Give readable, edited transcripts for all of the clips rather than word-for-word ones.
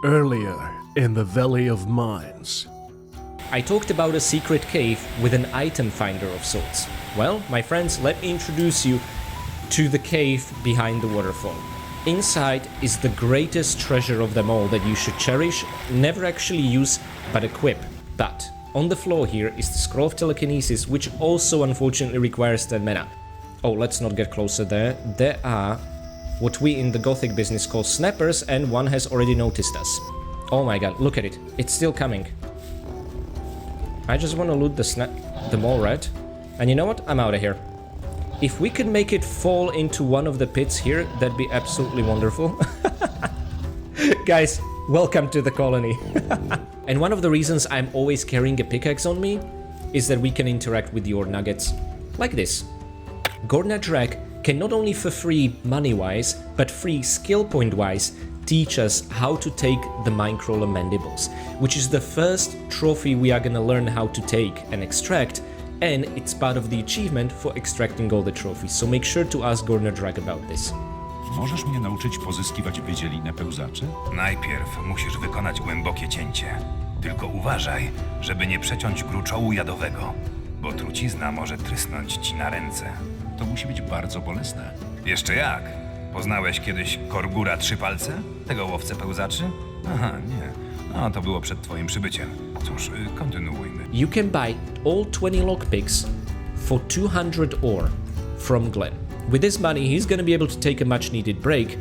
Earlier in the Valley of Mines. I talked about a secret cave with an item finder of sorts. Well, my friends, let me introduce you to the cave behind the waterfall. Inside is the greatest treasure of them all that you should cherish, never actually use, but equip. But on the floor here is the Scroll of Telekinesis, which also unfortunately requires 10 mana. Oh, let's not get closer there. There are what we in the Gothic business call snappers, and one has already noticed us. Oh my god, look at it. It's still coming. I just want to loot the mole rat. And you know what? I'm out of here. If we could make it fall into one of the pits here, that'd be absolutely wonderful. Guys, welcome to the colony. And one of the reasons I'm always carrying a pickaxe on me is that we can interact with your nuggets. Like this. Gornadrak can not only for free money-wise, but free skill point-wise teach us how to take the Minecrawler mandibles, which is the first trophy we are gonna learn how to take and extract, and it's part of the achievement for extracting all the trophies, so make sure to ask Gornadrak about this. Możesz mnie nauczyć pozyskiwać wydzielinę pełzaczy? Najpierw musisz wykonać głębokie cięcie. Tylko uważaj, żeby nie przeciąć gruczołu jadowego, bo trucizna może trysnąć ci na ręce. To musi być bardzo bolesne. Jeszcze jak? Poznałeś kiedyś Korgura Trzypalce? Tego łowcę pełzaczy? Aha, nie. No, to było przed twoim przybyciem. Cóż, kontynuujmy. You can buy all 20 lockpicks for 200 ore from Glenn. With this money, he's gonna be able to take a much needed break,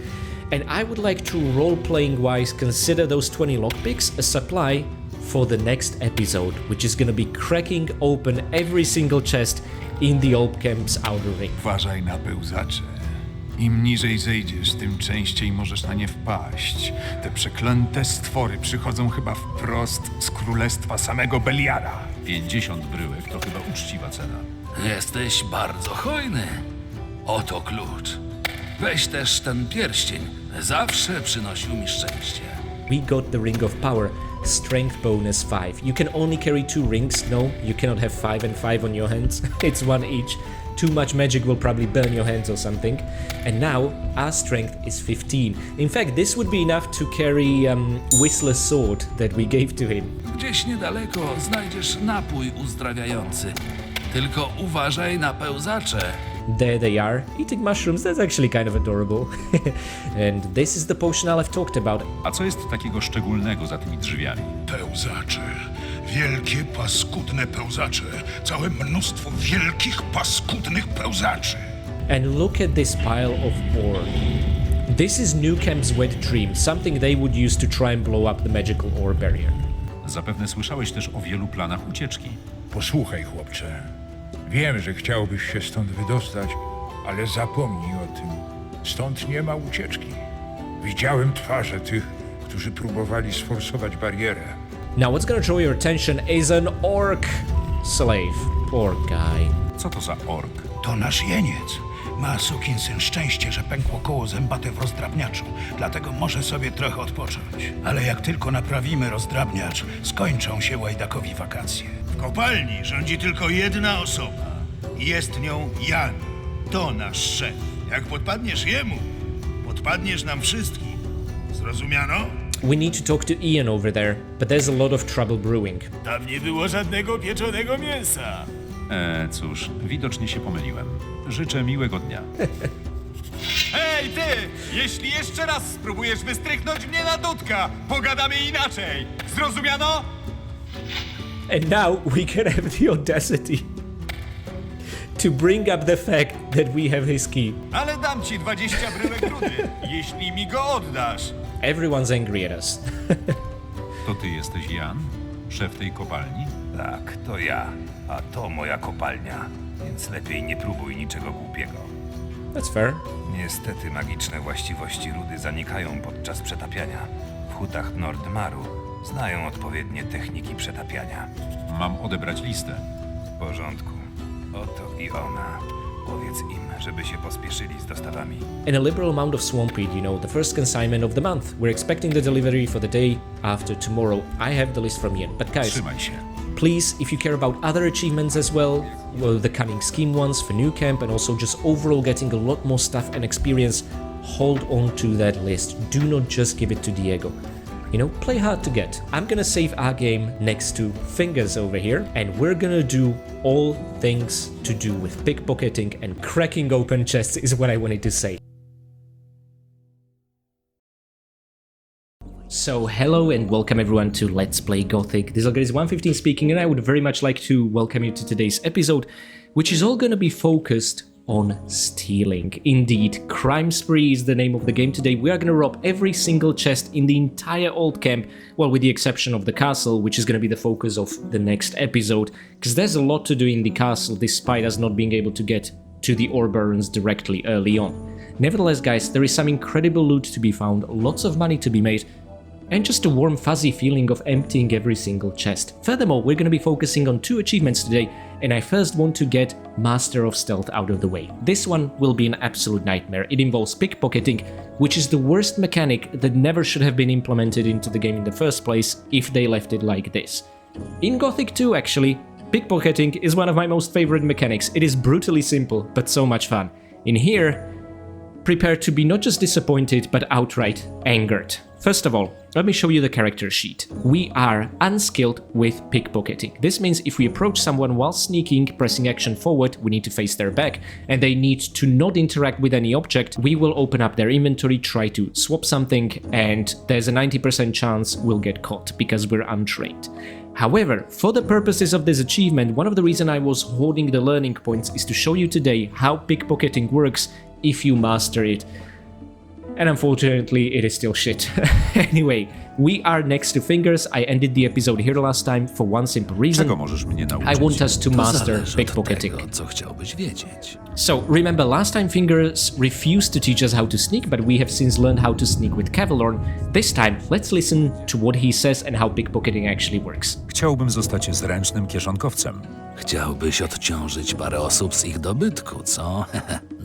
and I would like to, role-playing wise, consider those 20 lockpicks a supply for the next episode, which is gonna be cracking open every single chest in the Old Camp's outer ring. Uważaj na pełzacze. Im niżej zejdziesz, tym częściej możesz na nie wpaść. Te przeklęte stwory przychodzą chyba wprost z królestwa samego Beliara. 50 bryłek to chyba uczciwa cena. Jesteś bardzo hojny. Oto klucz. Weź też ten pierścień. Zawsze przynosił mi szczęście. We got the Ring of Power, Strength bonus 5. You can only carry 2 rings. No, you cannot have 5 and 5 on your hands. It's 1 each. Too much magic will probably burn your hands or something. And now, our strength is 15. In fact, this would be enough to carry Whistler's sword that we gave to him. Gdzieś niedaleko znajdziesz napój uzdrawiający. Tylko uważaj na pełzacze. There they are, eating mushrooms. That's actually kind of adorable. And this is the potion I've talked about. A co jest takiego szczególnego za tymi drzwiami? Pełzacze. Wielkie, paskudne pełzacze. Całe mnóstwo wielkich, paskudnych pełzaczy. And look at this pile of ore. This is New Camp's wet dream, something they would use to try and blow up the magical ore barrier. Zapewne słyszałeś też o wielu planach ucieczki. Posłuchaj, chłopcze. Wiem, że chciałbyś się stąd wydostać, ale zapomnij o tym. Stąd nie ma ucieczki. Widziałem twarze tych, którzy próbowali sforsować barierę. Now what's gonna draw your attention is an orc slave. Poor guy. Co to za ork? To nasz jeniec. Ma sukinsyn szczęście, że pękło koło zębate w rozdrabniaczu, dlatego może sobie trochę odpocząć. Ale jak tylko naprawimy rozdrabniacz, skończą się łajdakowi wakacje. W kopalni rządzi tylko jedna osoba. Jest nią Jan. To nasz szef. Jak podpadniesz jemu, podpadniesz nam wszystkim. Zrozumiano? We need to talk to Ian over there, but there's a lot of trouble brewing. Tam nie było żadnego pieczonego mięsa. Cóż, widocznie się pomyliłem. Życzę miłego dnia. Hej ty! Jeśli jeszcze raz spróbujesz wystrychnąć mnie na dudka, pogadamy inaczej. Zrozumiano? And now we can have the audacity to bring up the fact that we have his key. Ale dam ci 20 bryłek rudy, jeśli mi go oddasz. Everyone's angry at us. To ty jesteś Jan? Szef tej kopalni? Tak, to ja, a to moja kopalnia, więc lepiej nie próbuj niczego głupiego. That's fair. Niestety magiczne właściwości rudy zanikają podczas przetapiania. W hutach Nordmaru znają odpowiednie techniki przetapiania. Mam odebrać listę. W porządku. Oto i ona. Powiedz im, żeby się pospieszyli z dostawami. And a liberal amount of swampweed, you know, the first consignment of the month. We're expecting the delivery for the day after tomorrow. I have the list from Ian, but guys, Trzymaj się. please, if you care about other achievements as well, the cunning scheme ones for New Camp, and also just overall getting a lot more stuff and experience, hold on to that list. Do not just give it to Diego. you know, play hard to get. I'm gonna save our game next to Fingers over here, and we're gonna do all things to do with pickpocketing and cracking open chests is what I wanted to say. So hello and welcome everyone to Let's Play Gothic. This is 115 speaking, and I would very much like to welcome you to today's episode, which is all gonna be focused on stealing. Indeed, Crime Spree is the name of the game today. We are gonna rob every single chest in the entire old camp, well, with the exception of the castle, which is gonna be the focus of the next episode, because there's a lot to do in the castle despite us not being able to get to the ore barons directly early on. Nevertheless, guys, there is some incredible loot to be found, lots of money to be made, and just a warm fuzzy feeling of emptying every single chest. Furthermore, we're going to be focusing on 2 achievements today, and I first want to get Master of Stealth out of the way. This one will be an absolute nightmare. It involves pickpocketing, which is the worst mechanic that never should have been implemented into the game in the first place if they left it like this. In Gothic 2, actually, pickpocketing is one of my most favorite mechanics. It is brutally simple, but so much fun. In here, prepare to be not just disappointed, but outright angered. First of all, let me show you the character sheet. We are unskilled with pickpocketing. This means if we approach someone while sneaking, pressing action forward, we need to face their back, and they need to not interact with any object. We will open up their inventory, try to swap something, and there's a 90% chance we'll get caught because we're untrained. However, for the purposes of this achievement, one of the reasons I was hoarding the learning points is to show you today how pickpocketing works if you master it. And unfortunately, it is still shit. Anyway, we are next to Fingers. I ended the episode here last time for one simple reason. Czego możesz mnie nauczyć? I want us to master pickpocketing. Co chciałbyś wiedzieć? So, remember, last time Fingers refused to teach us how to sneak, but we have since learned how to sneak with Cavalorn. This time, let's listen to what he says and how pickpocketing actually works. Chciałbym zostać zręcznym kieszonkowcem. Chciałbyś odciążyć parę osób z ich dobytku, co?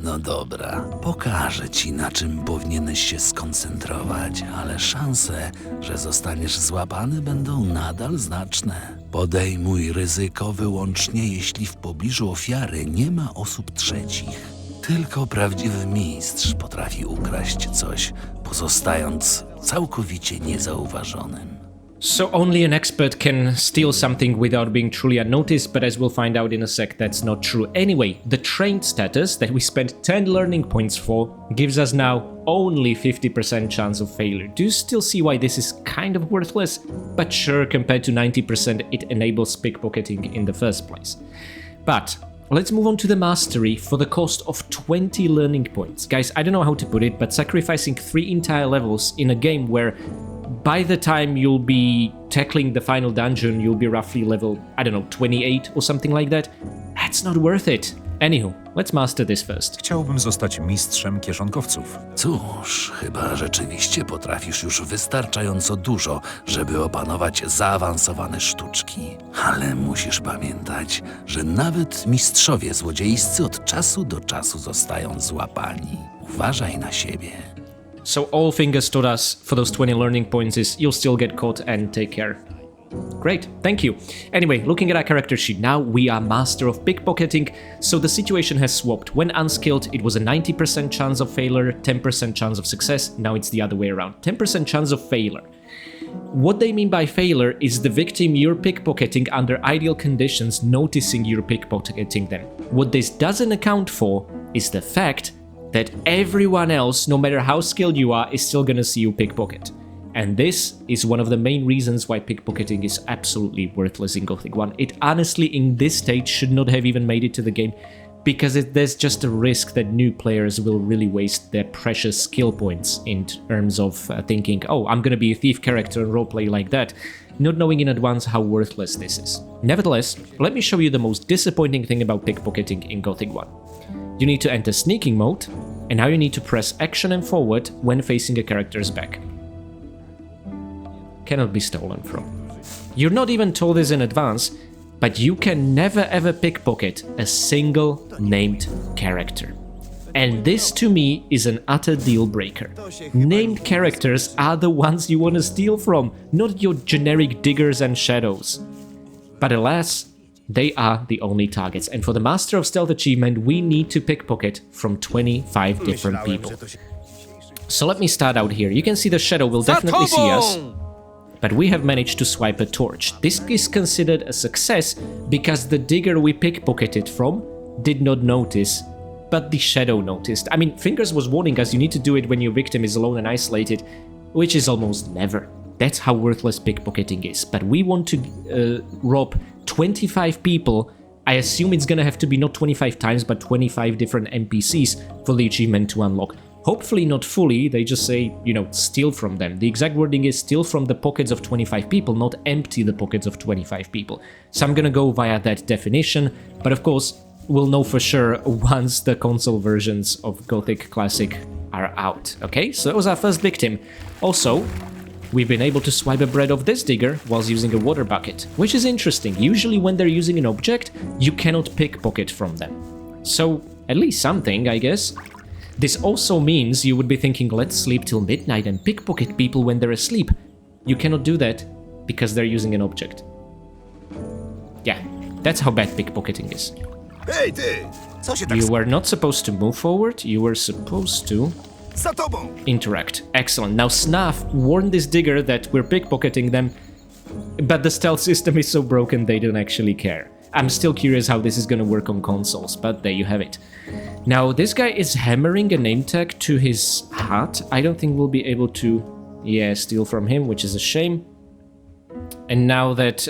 No dobra, pokażę ci, na czym powinieneś się skoncentrować, ale szanse, że zostaniesz złapany, będą nadal znaczne. Podejmuj ryzyko wyłącznie, jeśli w pobliżu ofiary nie ma osób trzecich. Tylko prawdziwy mistrz potrafi ukraść coś, pozostając całkowicie niezauważonym. So only an expert can steal something without being truly unnoticed, but as we'll find out in a sec, that's not true. Anyway, the trained status that we spent 10 learning points for gives us now only 50% chance of failure. Do you still see why this is kind of worthless? But sure, compared to 90%, it enables pickpocketing in the first place. But let's move on to the mastery for the cost of 20 learning points. Guys, I don't know how to put it, but sacrificing 3 entire levels in a game where by the time you'll be tackling the final dungeon, you'll be roughly level, I don't know, 28 or something like that. That's not worth it. Anywho, let's master this first. Chciałbym zostać mistrzem kieszonkowców. Cóż, chyba rzeczywiście potrafisz już wystarczająco dużo, żeby opanować zaawansowane sztuczki. Ale musisz pamiętać, że nawet mistrzowie złodziejscy od czasu do czasu zostają złapani. Uważaj na siebie. So all Fingers taught us for those 20 learning points is you'll still get caught and take care. Great, thank you. Anyway, looking at our character sheet now, we are master of pickpocketing, so the situation has swapped. When unskilled, it was a 90% chance of failure, 10% chance of success. Now it's the other way around, 10% chance of failure. What they mean by failure is the victim you're pickpocketing under ideal conditions noticing you're pickpocketing them. What this doesn't account for is the fact that everyone else, no matter how skilled you are, is still gonna see you pickpocket. And this is one of the main reasons why pickpocketing is absolutely worthless in Gothic 1. It honestly, in this stage, should not have even made it to the game, because there's just a risk that new players will really waste their precious skill points in terms of thinking, oh, I'm gonna be a thief character and roleplay like that, not knowing in advance how worthless this is. Nevertheless, let me show you the most disappointing thing about pickpocketing in Gothic 1. You need to enter sneaking mode, and now you need to press action and forward when facing a character's back. Cannot be stolen from. You're not even told this in advance, but you can never ever pickpocket a single named character. And this to me is an utter deal breaker. Named characters are the ones you want to steal from, not your generic diggers and shadows. But alas, they are the only targets, and for the Master of Stealth achievement we need to pickpocket from 25 different people. So let me start out here. You can see the shadow will definitely see us. but we have managed to swipe a torch. This is considered a success because the digger we pickpocketed from did not notice, but the shadow noticed. I mean, Fingers was warning us you need to do it when your victim is alone and isolated, which is almost never. That's how worthless pickpocketing is. But we want to rob 25 people. I assume it's gonna have to be not 25 times, but 25 different NPCs for the achievement to unlock. Hopefully not fully, they just say, you know, steal from them. The exact wording is steal from the pockets of 25 people, not empty the pockets of 25 people. So I'm gonna go via that definition, but of course, we'll know for sure once the console versions of Gothic Classic are out, okay? So that was our first victim. Also, we've been able to swipe a bread off this digger whilst using a water bucket, which is interesting. Usually when they're using an object, you cannot pickpocket from them. So, at least something, I guess. This also means you would be thinking, let's sleep till midnight and pickpocket people when they're asleep. You cannot do that because they're using an object. Yeah, that's how bad pickpocketing is. Hej ty! Co się tak You were not supposed to move forward, you were supposed to za tobą? interact. Excellent. Now Snuff warned this digger that we're pickpocketing them, but the stealth system is so broken they don't actually care. I'm still curious how this is gonna work on consoles, but there you have it. Now this guy is hammering a name tag to his hat. I don't think we'll be able to, steal from him, which is a shame. And now that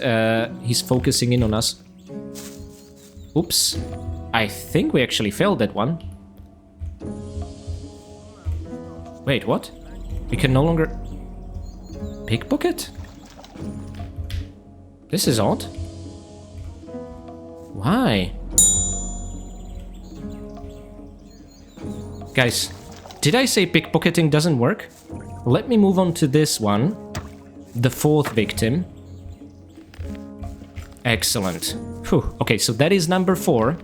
he's focusing in on us... Oops. I think we actually failed that one. Wait, what? We can no longer... pickpocket? This is odd. Why? Guys, did I say pickpocketing doesn't work? Let me move on to this one. The fourth victim. Excellent. Whew. Okay, so that is number 4.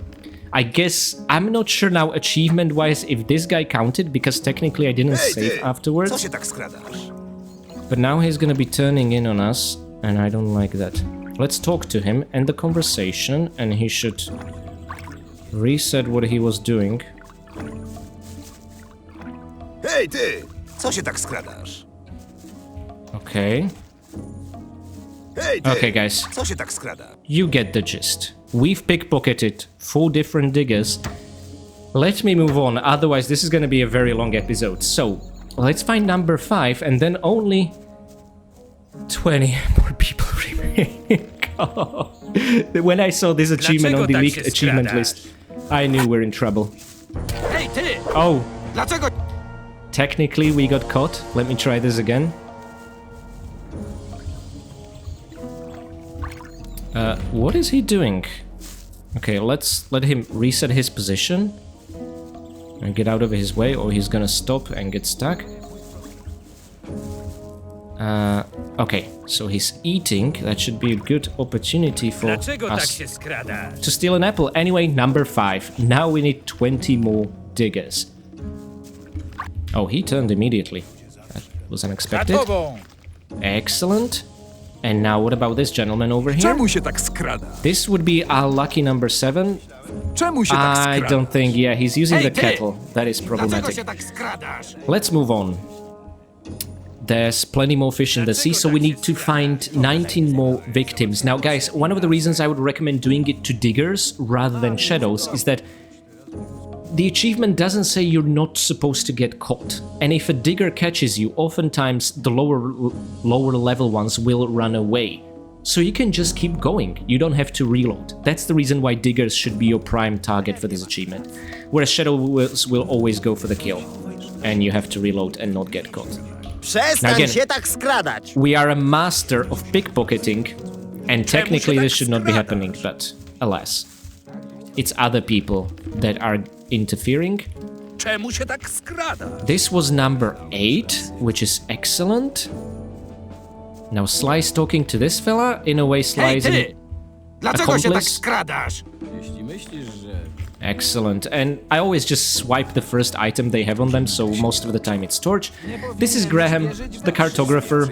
I guess I'm not sure now achievement-wise if this guy counted, because technically I didn't save Co afterwards. się tak skradasz? But now he's gonna be turning in on us, and I don't like that. Let's talk to him, end the conversation, and he should reset what he was doing. Hej ty! Co się tak skradasz? Okay. Hej ty! Okay, guys. Co się tak skradasz? You get the gist. We've pickpocketed 4 different diggers. Let me move on, otherwise this is gonna be a very long episode. So, let's find number 5, and then only 20 more people remain. When I saw this achievement on the leaked achievement list, I knew we're in trouble. Hej ty! Oh, Dlaczego? technically we got caught. Let me try this again. What is he doing? Okay, let's let him reset his position and get out of his way, or he's gonna stop and get stuck. Okay, so he's eating. That should be a good opportunity for us to steal an apple. Anyway, number 5. Now we need 20 more diggers. Oh, he turned immediately. That was unexpected. Excellent. And now what about this gentleman over here? Czemu się tak skrada? This would be our lucky number 7. Czemu się tak I skrada? don't think, yeah, he's using Hey, the ty! kettle. That is Dlaczego problematic. się tak skradasz? Let's move on. There's plenty more fish in the sea, so we need to find 19 more victims. Now, guys, one of the reasons I would recommend doing it to diggers rather than shadows is that the achievement doesn't say you're not supposed to get caught. And if a digger catches you, oftentimes the lower level ones will run away. So you can just keep going. You don't have to reload. That's the reason why diggers should be your prime target for this achievement. Whereas shadows will always go for the kill. And you have to reload and not get caught. Przestań Again. się tak skradać! We are a master of pickpocketing, and technically this should not be happening, but alas. It's other people that are interfering. Czemu się tak skrada? This was number 8, which is excellent. Now Sly's talking to this fella. In a way, Sly's an Dlaczego się tak accomplice. skradasz? Excellent. And I always just swipe the first item they have on them, so most of the time it's torch. This is Graham, the cartographer.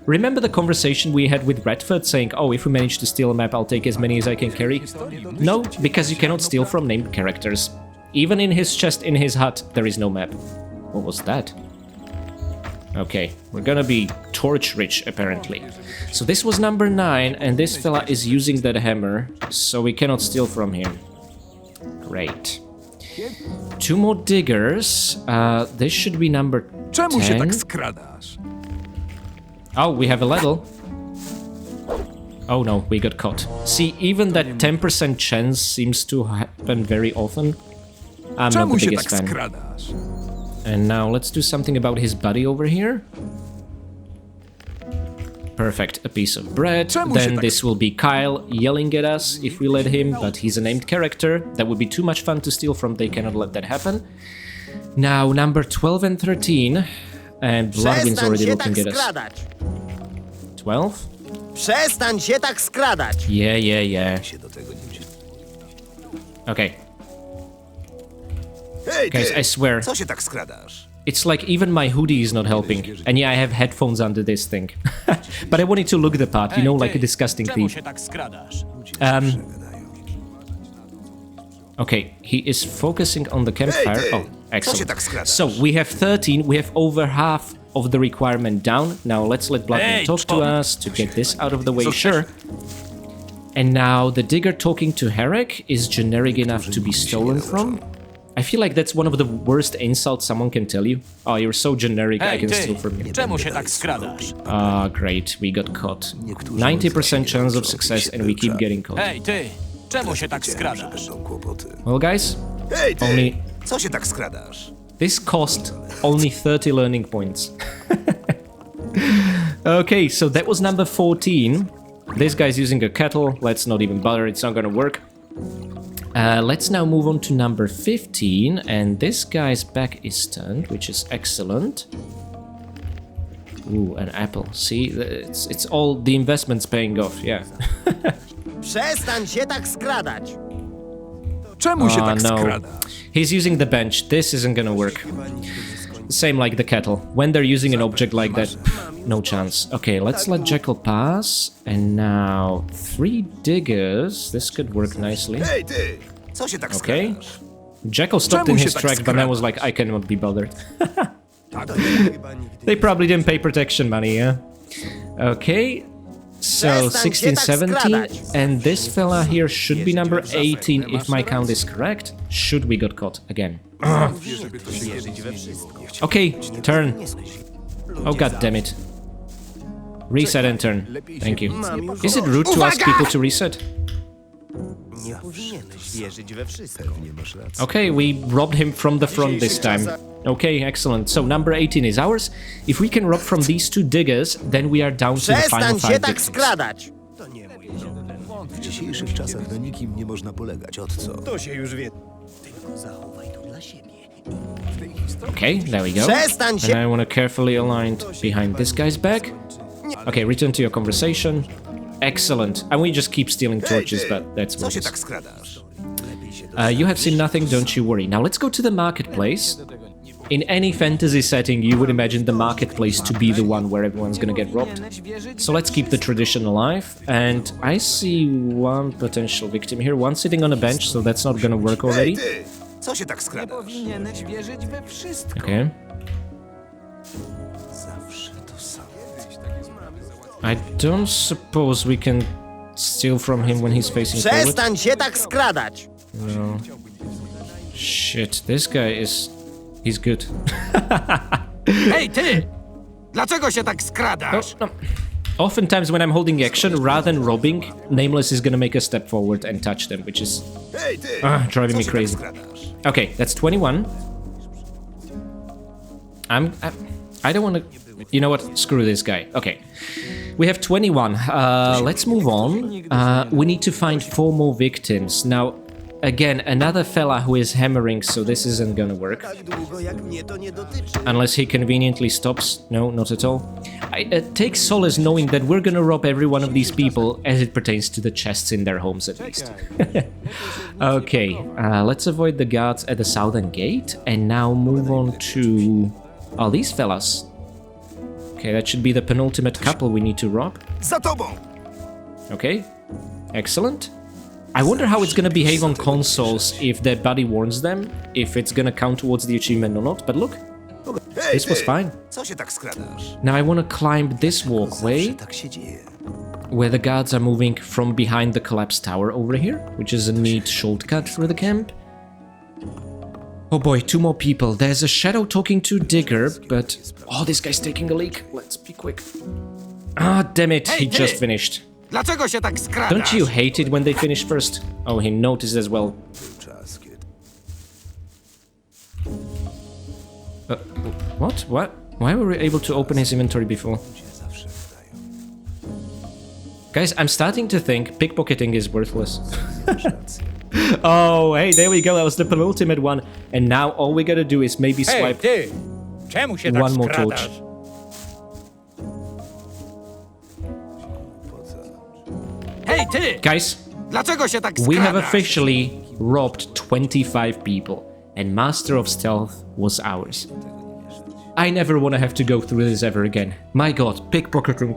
Remember the conversation we had with Redford saying, oh, if we manage to steal a map, I'll take as many as I can carry? No, because you cannot steal from named characters. Even in his chest in his hut, there is no map. What was that? Okay, we're gonna be torch rich apparently. So this was number 9, and this fella is using that hammer, so we cannot steal from him. Great. 2 more diggers. This should be number 10. Czemu się tak skradasz? Oh, we have a level. Oh no, we got caught. See, even that 10% chance seems to happen very often. I'm not the biggest fan. skradasz? And now let's do something about his buddy over here. Perfect, a piece of bread. Then this will be Kyle yelling at us if we let him, but he's a named character. That would be too much fun to steal from, they cannot let that happen. Now, number 12 and 13. And Bloodwind's already looking at us. 12? Przestań się tak skradać! Yeah. Okay. Guys, I swear, Co się tak skradasz? it's like even my hoodie is not helping. And yeah, I have headphones under this thing. But I wanted to look the part, you know, like a disgusting thief. Okay, he is focusing on the campfire. Oh, excellent. So we have 13, we have over half of the requirement down. Now let's let Bloodwind talk to us to get this out of the way, sure. And now the digger talking to Herrick is generic enough to be stolen from. I feel like that's one of the worst insults someone can tell you. Oh, you're so generic, I can steal from you. Czemu się tak skradasz? Ah, great, we got caught. 90% chance of success and we keep getting caught. Hej, ty! Czemu się tak skradasz? Well, guys, only... Co się tak skradasz? This cost only 30 learning points. Okay, so that was number 14. This guy's using a kettle. Let's not even bother, it's not gonna work. Let's now move on to number 15, and this guy's back is turned, which is excellent. Ooh, an apple. See, it's all the investment's paying off, yeah. Przestań się tak skradać! Czemu się tak skradasz? He's using the bench. This isn't gonna work. Same like the kettle. When they're using an object like that, no chance. Okay, let's let Jekyll pass. And now 3 diggers. This could work nicely. Co się tak Okay. Jekyll stopped in his track, but I was like, I cannot be bothered. They probably didn't pay protection money, yeah? Okay. So 16, 17, and this fella here should be number 18 if my count is correct. Should we got caught again? Okay, turn. Oh god damn it. Reset and turn. Thank you. Is it rude to ask people to reset? Okay, we robbed him from the front this time. Okay, excellent. So number 18 is ours. If we can rob from these 2 diggers, then we are down to the final 5 victims. skradać! W dzisiejszych czasach na nikim nie można polegać, od co? To się już wie. Okay, there we go. And I want to carefully align behind this guy's back. Okay, return to your conversation. Excellent. And we just keep stealing torches, but that's what it is. You have seen nothing, don't you worry. Now let's go to the marketplace. In any fantasy setting, you would imagine the marketplace to be the one where everyone's gonna get robbed. So let's keep the tradition alive. And I see one potential victim here, one sitting on a bench, so that's not gonna work already. Co się tak skradasz? Powinieneś wierzyć we wszystko. Okay. I don't suppose we can steal from him when he's facing forward. Przestań się tak skradać! No. Shit, this guy is... He's good. Hej, ty! Dlaczego się tak skradasz? No. Oftentimes when I'm holding action, rather than robbing, Nameless is gonna make a step forward and touch them, which is driving me crazy. Okay, that's 21. I don't want to... You know what? Screw this guy. Okay. We have 21. Let's move on. We need to find 4 more victims. Now, again, another fella who is hammering, so this isn't gonna work. Unless he conveniently stops. No, not at all. I take solace knowing that we're gonna rob every one of these people as it pertains to the chests in their homes, at least. Okay, let's avoid the guards at the southern gate, and now move on to... Oh, these fellas. Okay, that should be the penultimate couple we need to rob. Za tobą! Okay, excellent. I wonder how it's gonna behave on consoles if their buddy warns them, if it's gonna count towards the achievement or not, but look, This was fine. Co się tak skradasz? Now I want to climb this walkway Tak się dzieje. where the guards are moving from behind the collapsed tower over here, which is a neat shortcut through the camp. Oh boy, 2 more people. There's a shadow talking to Digger, but... Oh, this guy's taking a leak. Let's be quick. Ah, damn it. He just finished. Dlaczego się tak skradasz? Don't you hate it when they finish first? Oh, he noticed as well. Czas, kiedy... What? What? Why were we able to open his inventory before? zawsze wydają. Guys, I'm starting to think pickpocketing is worthless. Oh, hey, there we go. That was the penultimate one. And now all we gotta do is maybe swipe ty! Czemu się tak one more torch. skradasz? Hej, ty! Guys, Dlaczego się tak we skradasz? have officially robbed 25 people, and Master of Stealth was ours. I never want to have to go through this ever again. My god, pickpocketing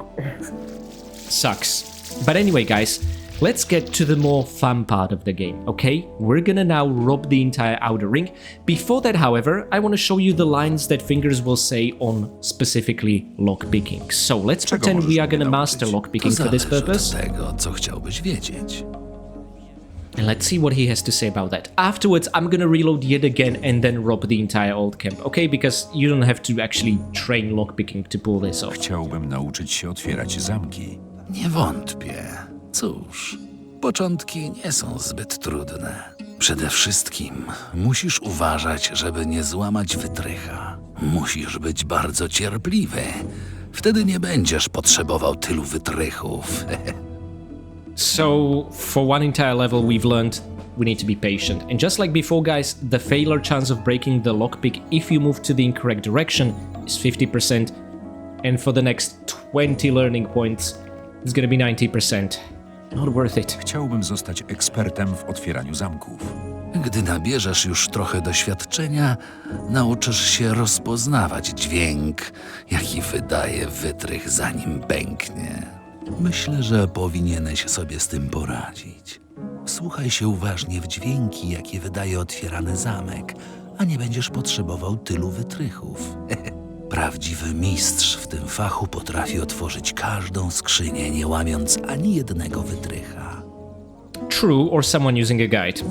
sucks. But anyway, guys, let's get to the more fun part of the game, okay? We're gonna now rob the entire outer ring. Before that, however, I want to show you the lines that Fingers will say on specifically lockpicking. So let's pretend we are gonna master lockpicking for this purpose. Od tego, co chciałbyś wiedzieć. And let's see what he has to say about that. Afterwards, I'm gonna reload yet again and then rob the entire old camp, okay? Because you don't have to actually train lockpicking to pull this off. Chciałbym nauczyć się otwierać zamki. Nie wątpię. Cóż, początki nie są zbyt trudne. Przede wszystkim musisz uważać, żeby nie złamać wytrycha. Musisz być bardzo cierpliwy. Wtedy nie będziesz potrzebował tylu wytrychów. So, for one entire level, we've learned we need to be patient. And just like before, guys, the failure chance of breaking the lockpick if you move to the incorrect direction is 50%. And for the next 20 learning points, it's gonna be 90%. Not worth it. Chciałbym zostać ekspertem w otwieraniu zamków. Gdy nabierzesz już trochę doświadczenia, nauczysz się rozpoznawać dźwięk, jaki wydaje wytrych, zanim pęknie. Myślę, że powinieneś sobie z tym poradzić. Wsłuchaj się uważnie w dźwięki, jakie wydaje otwierany zamek, a nie będziesz potrzebował tylu wytrychów. Prawdziwy mistrz w tym fachu potrafi otworzyć każdą skrzynię, nie łamiąc ani jednego wytrycha. True, or someone using a guide.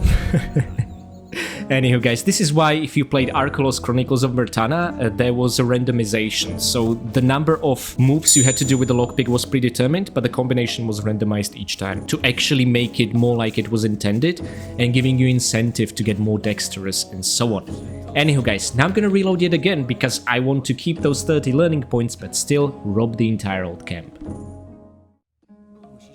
Anywho, guys, this is why if you played Arkelos Chronicles of Myrtana, there was a randomization. So the number of moves you had to do with the lockpick was predetermined, but the combination was randomized each time to actually make it more like it was intended and giving you incentive to get more dexterous and so on. Anywho, guys, now I'm gonna reload yet again because I want to keep those 30 learning points but still rob the entire old camp.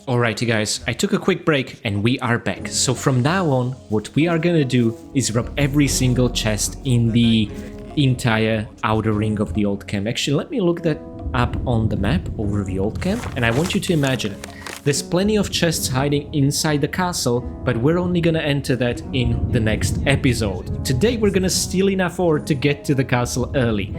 Alrighty guys, I took a quick break and we are back. So from now on, what we are gonna do is rob every single chest in the entire outer ring of the old camp. Actually, let me look that up on the map over the old camp, and I want you to imagine there's plenty of chests hiding inside the castle, but we're only gonna enter that in the next episode. Today we're gonna steal enough ore to get to the castle early.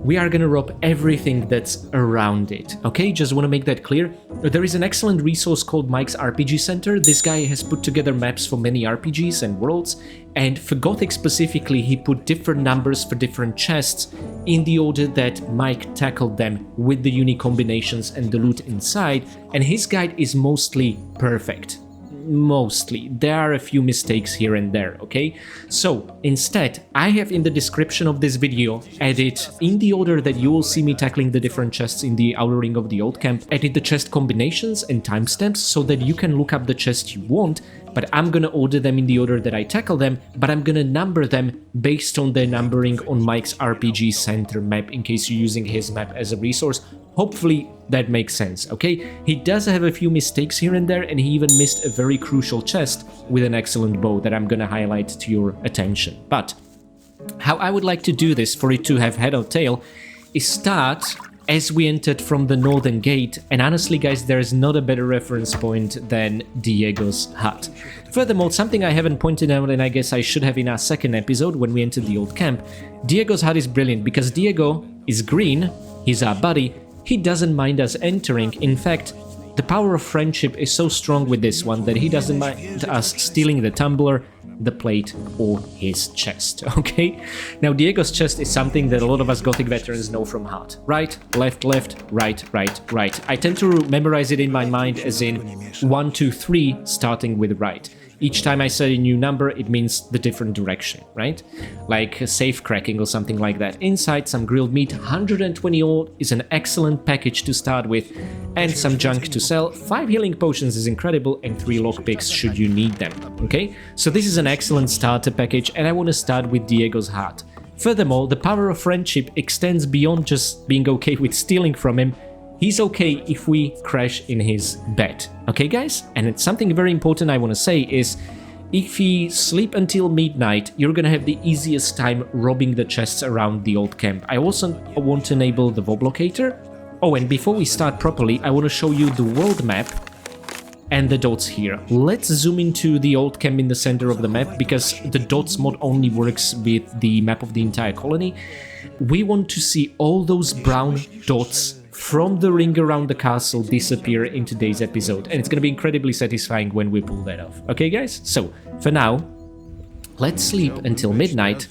We are gonna rob everything that's around it, okay? Just wanna make that clear. There is an excellent resource called Mike's RPG Center. This guy has put together maps for many RPGs and worlds, and for Gothic specifically, he put different numbers for different chests in the order that Mike tackled them with the unique combinations and the loot inside, and his guide is mostly perfect. Mostly. There are a few mistakes here and there, okay? So, instead, I have in the description of this video added, in the order that you will see me tackling the different chests in the outer ring of the old camp, added the chest combinations and timestamps so that you can look up the chest you want, but I'm gonna order them in the order that I tackle them, but I'm gonna number them based on their numbering on Mike's RPG Center map in case you're using his map as a resource. Hopefully that makes sense, okay? He does have a few mistakes here and there, and he even missed a very crucial chest with an excellent bow that I'm gonna highlight to your attention. But how I would like to do this for it to have head or tail is start as we entered from the northern gate, and honestly guys, there is not a better reference point than Diego's hut. Furthermore, something I haven't pointed out, and I guess I should have in our second episode when we entered the old camp, Diego's hut is brilliant because Diego is green, he's our buddy, he doesn't mind us entering. In fact, the power of friendship is so strong with this one that he doesn't mind us stealing the tumbler, the plate or his chest, okay? Now, Diego's chest is something that a lot of us Gothic veterans know from heart. Right, left, right, right, right. I tend to memorize it in my mind as in 1, 2, 3, starting with right. Each time I say a new number, it means the different direction, right? Like a safe cracking or something like that. Inside, some grilled meat, 120 ore is an excellent package to start with, and some junk to sell. 5 healing potions is incredible, and 3 lockpicks should you need them, okay? So this is an excellent starter package, and I want to start with Diego's heart. Furthermore, the power of friendship extends beyond just being okay with stealing from him. He's okay if we crash in his bed. Okay, guys? And it's something very important I want to say is, if you sleep until midnight, you're gonna have the easiest time robbing the chests around the old camp. I also want to enable the VOB locator. Oh, and before we start properly, I want to show you the world map and the dots here. Let's zoom into the old camp in the center of the map, because the dots mod only works with the map of the entire colony. We want to see all those brown dots from the ring around the castle disappear in today's episode, and it's gonna be incredibly satisfying when we pull that off. Okay, guys? So, for now, let's sleep until midnight,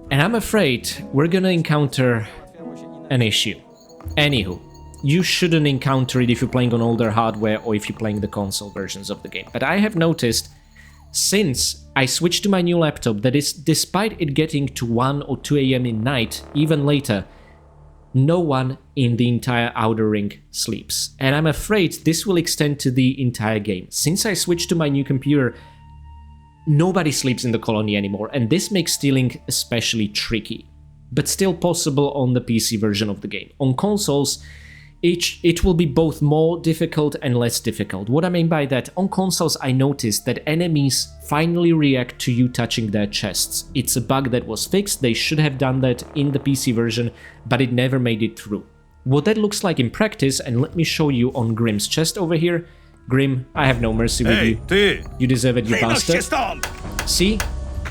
and I'm afraid we're gonna encounter an issue. Anywho, you shouldn't encounter it if you're playing on older hardware or if you're playing the console versions of the game, but I have noticed since I switched to my new laptop that is, despite it getting to 1 or 2 AM in night, even later, no one in the entire outer ring sleeps. And I'm afraid this will extend to the entire game. Since I switched to my new computer, nobody sleeps in the colony anymore, and this makes stealing especially tricky, but still possible on the PC version of the game. On consoles, it will be both more difficult and less difficult. What I mean by that, on consoles I noticed that enemies finally react to you touching their chests. It's a bug that was fixed, they should have done that in the PC version, but it never made it through. What that looks like in practice, and let me show you on Grimm's chest over here. Grimm, I have no mercy with you. You deserve it, you bastard. See?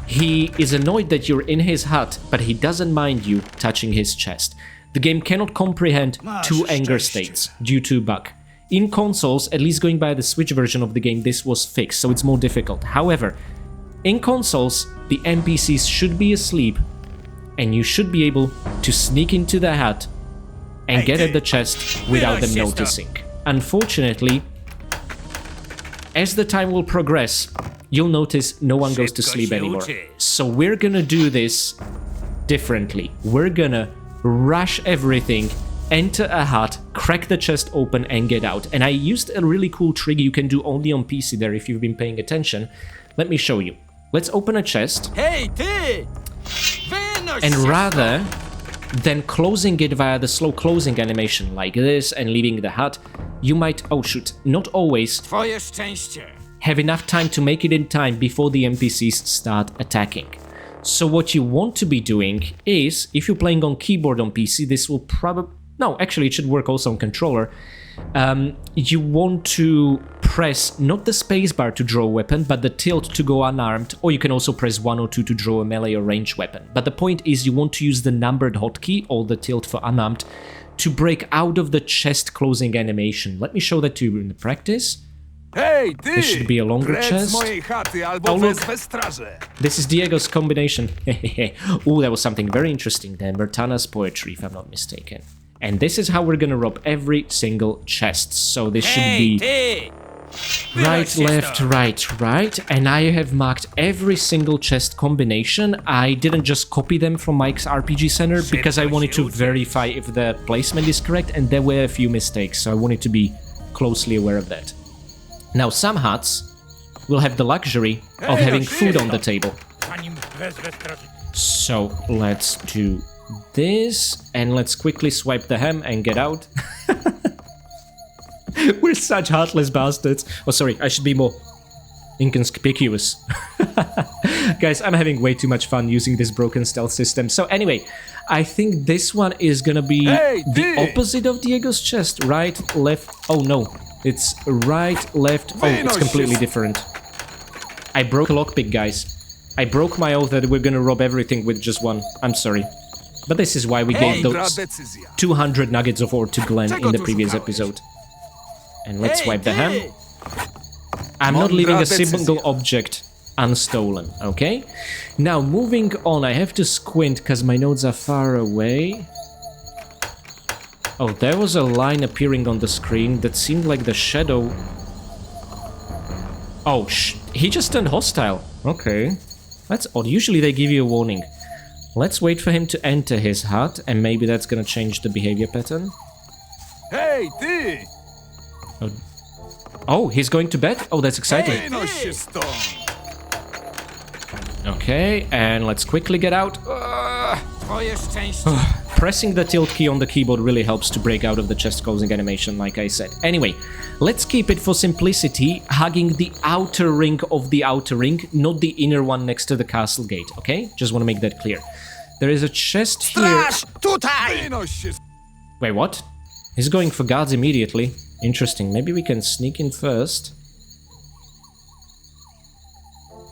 He is annoyed that you're in his hut, but he doesn't mind you touching his chest. The game cannot comprehend 2 anger states due to bug. In consoles, at least going by the Switch version of the game, this was fixed, so it's more difficult. However, in consoles, the NPCs should be asleep, and you should be able to sneak into the hut and get at the chest without them noticing. Unfortunately, as the time will progress, you'll notice no one goes to sleep anymore. So we're gonna do this differently. We're gonna rush everything, enter a hut, crack the chest open and get out. And I used a really cool trick you can do only on PC there if you've been paying attention. Let me show you. Let's open a chest. And rather than closing it via the slow closing animation like this and leaving the hut, you might, oh shoot, not always have enough time to make it in time before the NPCs start attacking. So what you want to be doing is, if you're playing on keyboard on PC, this will probably... No, actually it should work also on controller. You want to press not the spacebar to draw a weapon, but the tilt to go unarmed, or you can also press 1 or 2 to draw a melee or ranged weapon. But the point is you want to use the numbered hotkey, or the tilt for unarmed, to break out of the chest closing animation. Let me show that to you in the practice. This should be a longer chest. Oh look, this is Diego's combination. Ooh, that was something very interesting there. Myrtana's poetry, if I'm not mistaken. And this is how we're gonna rob every single chest. So this should be right, left, right, right. And I have marked every single chest combination. I didn't just copy them from Mike's RPG Center because I wanted to verify if the placement is correct, and there were a few mistakes, so I wanted to be closely aware of that. Now, some huts will have the luxury of having food on the table. So let's do this, and let's quickly swipe the ham and get out. We're such heartless bastards. Oh, sorry, I should be more inconspicuous. Guys, I'm having way too much fun using this broken stealth system. So anyway, I think this one is gonna be the opposite of Diego's chest. Right, left, oh no. It's right, left, oh, it's completely different. I broke a lockpick, guys. I broke my oath that we're gonna rob everything with just one. I'm sorry. But this is why we gave those 200 nuggets of ore to Glenn in the previous episode. And let's swipe the ham. I'm not leaving a single object unstolen, okay? Now, moving on, I have to squint because my nodes are far away. Oh, there was a line appearing on the screen that seemed like the shadow... Oh, he just turned hostile. Okay. That's odd. Usually they give you a warning. Let's wait for him to enter his hut, and maybe that's gonna change the behavior pattern. Hej, ty! Oh, he's going to bed? Oh, that's exciting. Wynoś się stąd! Okay, and let's quickly get out. Twoje szczęście! Pressing the tilt key on the keyboard really helps to break out of the chest closing animation, like I said. Anyway, let's keep it for simplicity, hugging the outer ring of the outer ring, not the inner one next to the castle gate, okay? Just want to make that clear. There is a chest here. Wynoś się! Wait, what? He's going for guards immediately. Interesting. Maybe we can sneak in first.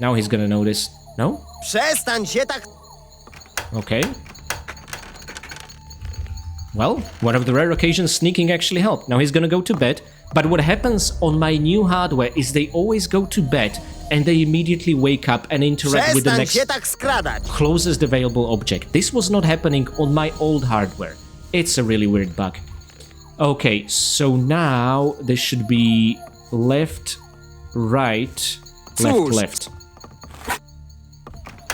Now he's gonna notice. No? Przestań się tak... Okay. Well, one of the rare occasions sneaking actually helped. Now he's gonna go to bed, but what happens on my new hardware is they always go to bed and they immediately wake up and interact with the next closest available object. This was not happening on my old hardware. It's a really weird bug. Okay, so now this should be left, right, left, left.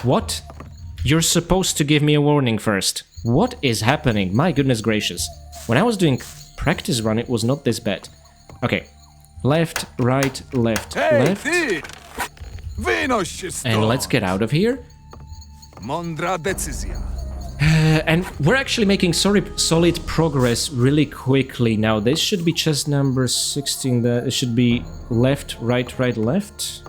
What? You're supposed to give me a warning first. What is happening? My goodness gracious. When I was doing practice run, it was not this bad. Okay. Left, right, left, left. Ty! Wynoś się stąd! And let's get out of here. Mądra decyzja. And we're actually making solid progress really quickly now. This should be chest number 16. It should be left, right, right, left.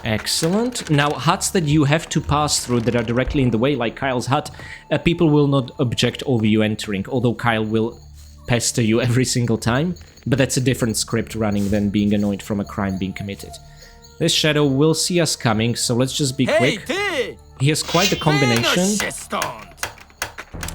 Excellent. Now, huts that you have to pass through that are directly in the way, like Kyle's hut, people will not object over you entering, although Kyle will pester you every single time, but that's a different script running than being annoyed from a crime being committed. This shadow will see us coming, so let's just be quick. Ty! He has quite the combination, Wynoś się stąd!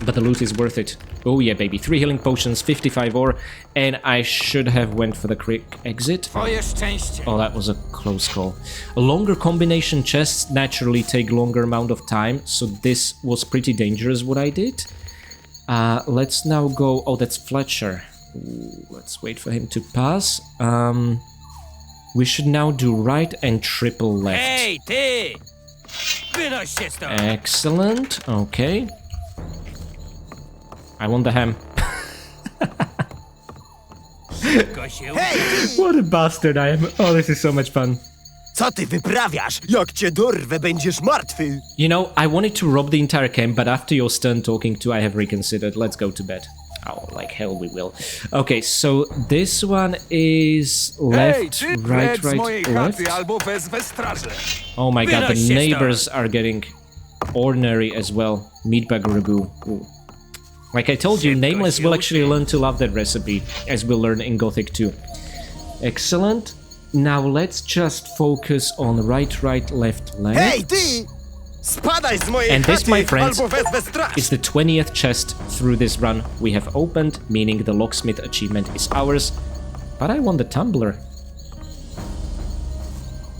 but the loot is worth it. Oh yeah, baby. 3 healing potions, 55 ore, and I should have went for the quick exit. Twoje szczęście! Oh, that was a close call. Longer combination chests naturally take longer amount of time, so this was pretty dangerous what I did. Let's now go... Oh, that's Fletcher. Ooh, let's wait for him to pass. We should now do right and triple left. Hej, ty! Wynoś się stąd! Excellent. Okay. I want the ham. What a bastard I am. Oh, this is so much fun. Co ty wyprawiasz? Jak cię dorwę, będziesz martwy. You know, I wanted to rob the entire camp, but after your stern talking to, I have reconsidered. Let's go to bed. Oh, like hell we will. Okay, so this one is left, right, left. Oh my god, the neighbors are getting ornery as well. Meatbag ragu. Ooh. Like I told you, Nameless will actually learn to love that recipe, as we'll learn in Gothic 2. Excellent. Now let's just focus on right, left. Hej, ty! Spadaj z mojej And this, my chaty, friends, albo wezwę straż. is the 20th chest through this run we have opened, meaning the Locksmith achievement is ours. But I want the tumbler.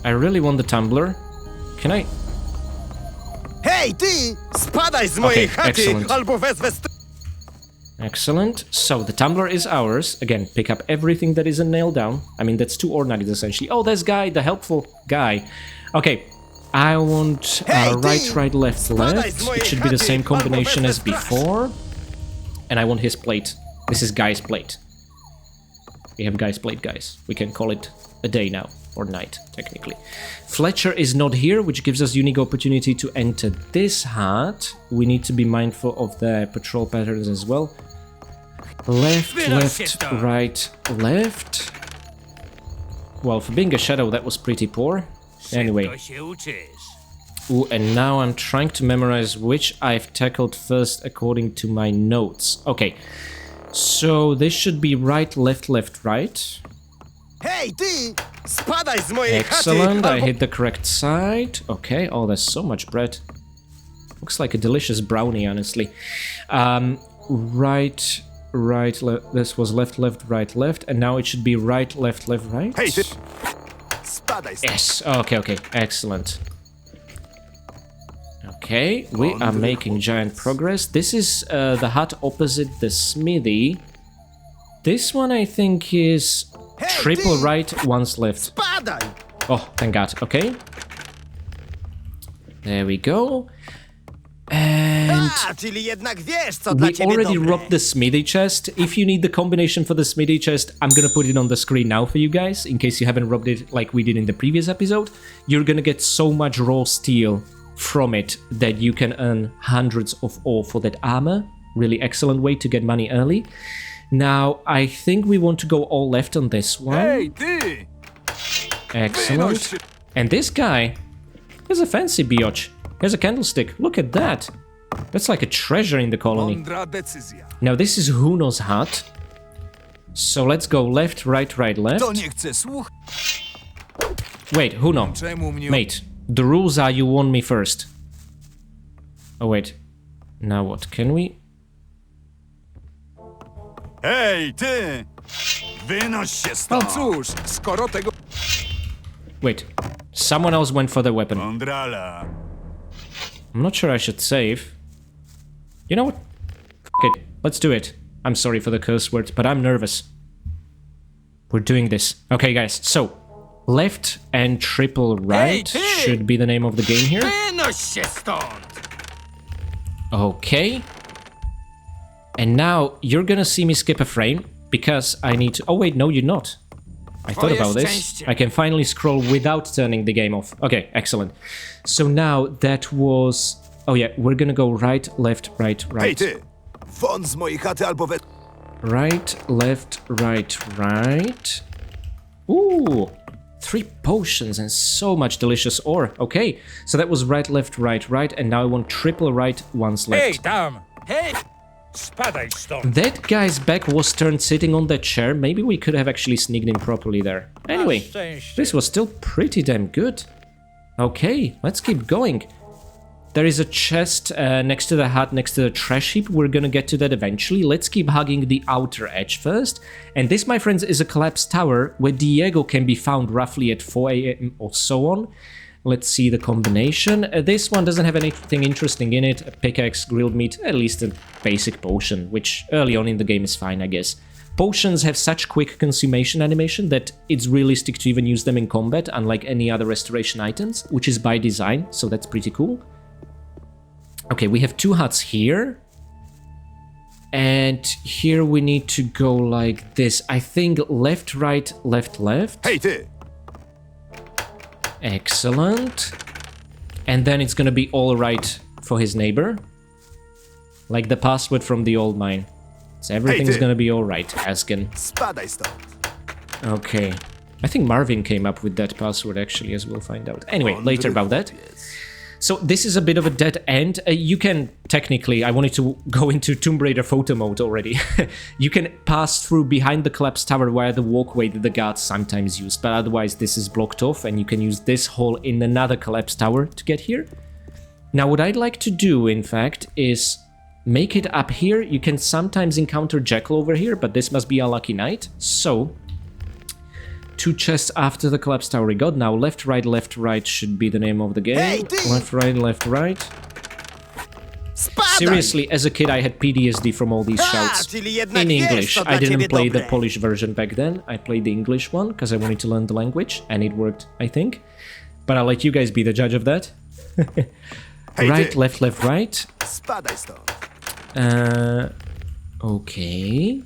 I really want the tumbler. Can I... Hej, ty! Spadaj z mojej chaty, excellent. albo wezwę straż. Excellent. So the tumbler is ours. Again, pick up everything that isn't nailed down. I mean, that's 2 ore nuggets essentially. Oh, there's Guy, the helpful guy. Okay, I want right, left. It should be the same combination as before. And I want his plate. This is Guy's plate. We have Guy's plate, guys. We can call it a day now, or night, technically. Fletcher is not here, which gives us unique opportunity to enter this hut. We need to be mindful of the patrol patterns as well. Left, right, left. Well, for being a shadow, that was pretty poor. Anyway. Ooh, and now I'm trying to memorize which I've tackled first according to my notes. Okay, so this should be right, left, right. Hey, ty! Spadaj z mojej Excellent, chaty, I hit the correct side. Okay, oh, there's so much bread. Looks like a delicious brownie, honestly. Right, this was left, right, and now it should be right, left, right. Hey, ty! Yes, okay, excellent. Okay, we are making giant progress. This is the hut opposite the smithy. This one I think is triple right, once left. Oh, thank God, okay. There we go. And we already robbed the smithy chest. If you need the combination for the smithy chest, I'm gonna put it on the screen now for you guys, in case you haven't robbed it like we did in the previous episode. You're gonna get so much raw steel from it that you can earn hundreds of ore for that armor. Really excellent way to get money early. Now, I think we want to go all left on this one. Excellent. And this guy has a fancy biotch. Here's a candlestick. Look at that. That's like a treasure in the colony. Now this is Huno's hut. So let's go left, right, left. Wait, Huno. Mate, the rules are you warn me first. Oh wait. Now what? Can we? Hej, ty! Wynoś się stąd! No cóż, skoro tego... Wait. Someone else went for the weapon. Mądrala. I'm not sure I should save. You know what? F it. Let's do it. I'm sorry for the curse words, but I'm nervous. We're doing this. Okay, guys. So, left and triple right should be the name of the game here. Okay. And now you're gonna see me skip a frame because I need to... Oh wait, no, you're not. I thought about this. I can finally scroll without turning the game off. Okay, excellent. So now that was... Oh yeah, we're gonna go right, left, right. Right, left, right. Ooh, 3 potions and so much delicious ore. Okay, so that was right, left, right, and now I want triple right, once left. Hej, tam! Hej! Spadaj stąd! That guy's back was turned sitting on that chair. Maybe we could have actually sneaked in properly there. Anyway, this was still pretty damn good. Okay, let's keep going. There is a chest next to the hut, next to the trash heap. We're gonna get to that eventually. Let's keep hugging the outer edge first. And this, my friends, is a collapsed tower where Diego can be found roughly at 4 AM or so on. Let's see the combination. This one doesn't have anything interesting in it. A pickaxe, grilled meat, at least a basic potion, which early on in the game is fine, I guess. Potions have such quick consummation animation that it's realistic to even use them in combat, unlike any other restoration items, which is by design, so that's pretty cool. Okay, we have 2 huts here. And here we need to go like this. I think left, right, left. Hey, ты! Excellent. And then it's gonna be all right for his neighbor. Like the password from the old mine. So everything's gonna be all right, Askin. Okay. I think Marvin came up with that password actually, as we'll find out. Anyway, later about that. So this is a bit of a dead end. You can technically, I wanted to go into Tomb Raider photo mode already. You can pass through behind the collapsed tower via the walkway that the guards sometimes use, but otherwise this is blocked off and you can use this hole in another collapsed tower to get here. Now what I'd like to do, in fact, is make it up here. You can sometimes encounter Jekyll over here, but this must be a lucky night. So 2 chests after the collapsed tower we got. Now left, right should be the name of the game. Hey, left, right. Seriously, as a kid I had PTSD from all these shouts. In English. I didn't play the Polish version back then. I played the English one because I wanted to learn the language, and it worked, I think. But I'll let you guys be the judge of that. Right, left, right. Okay.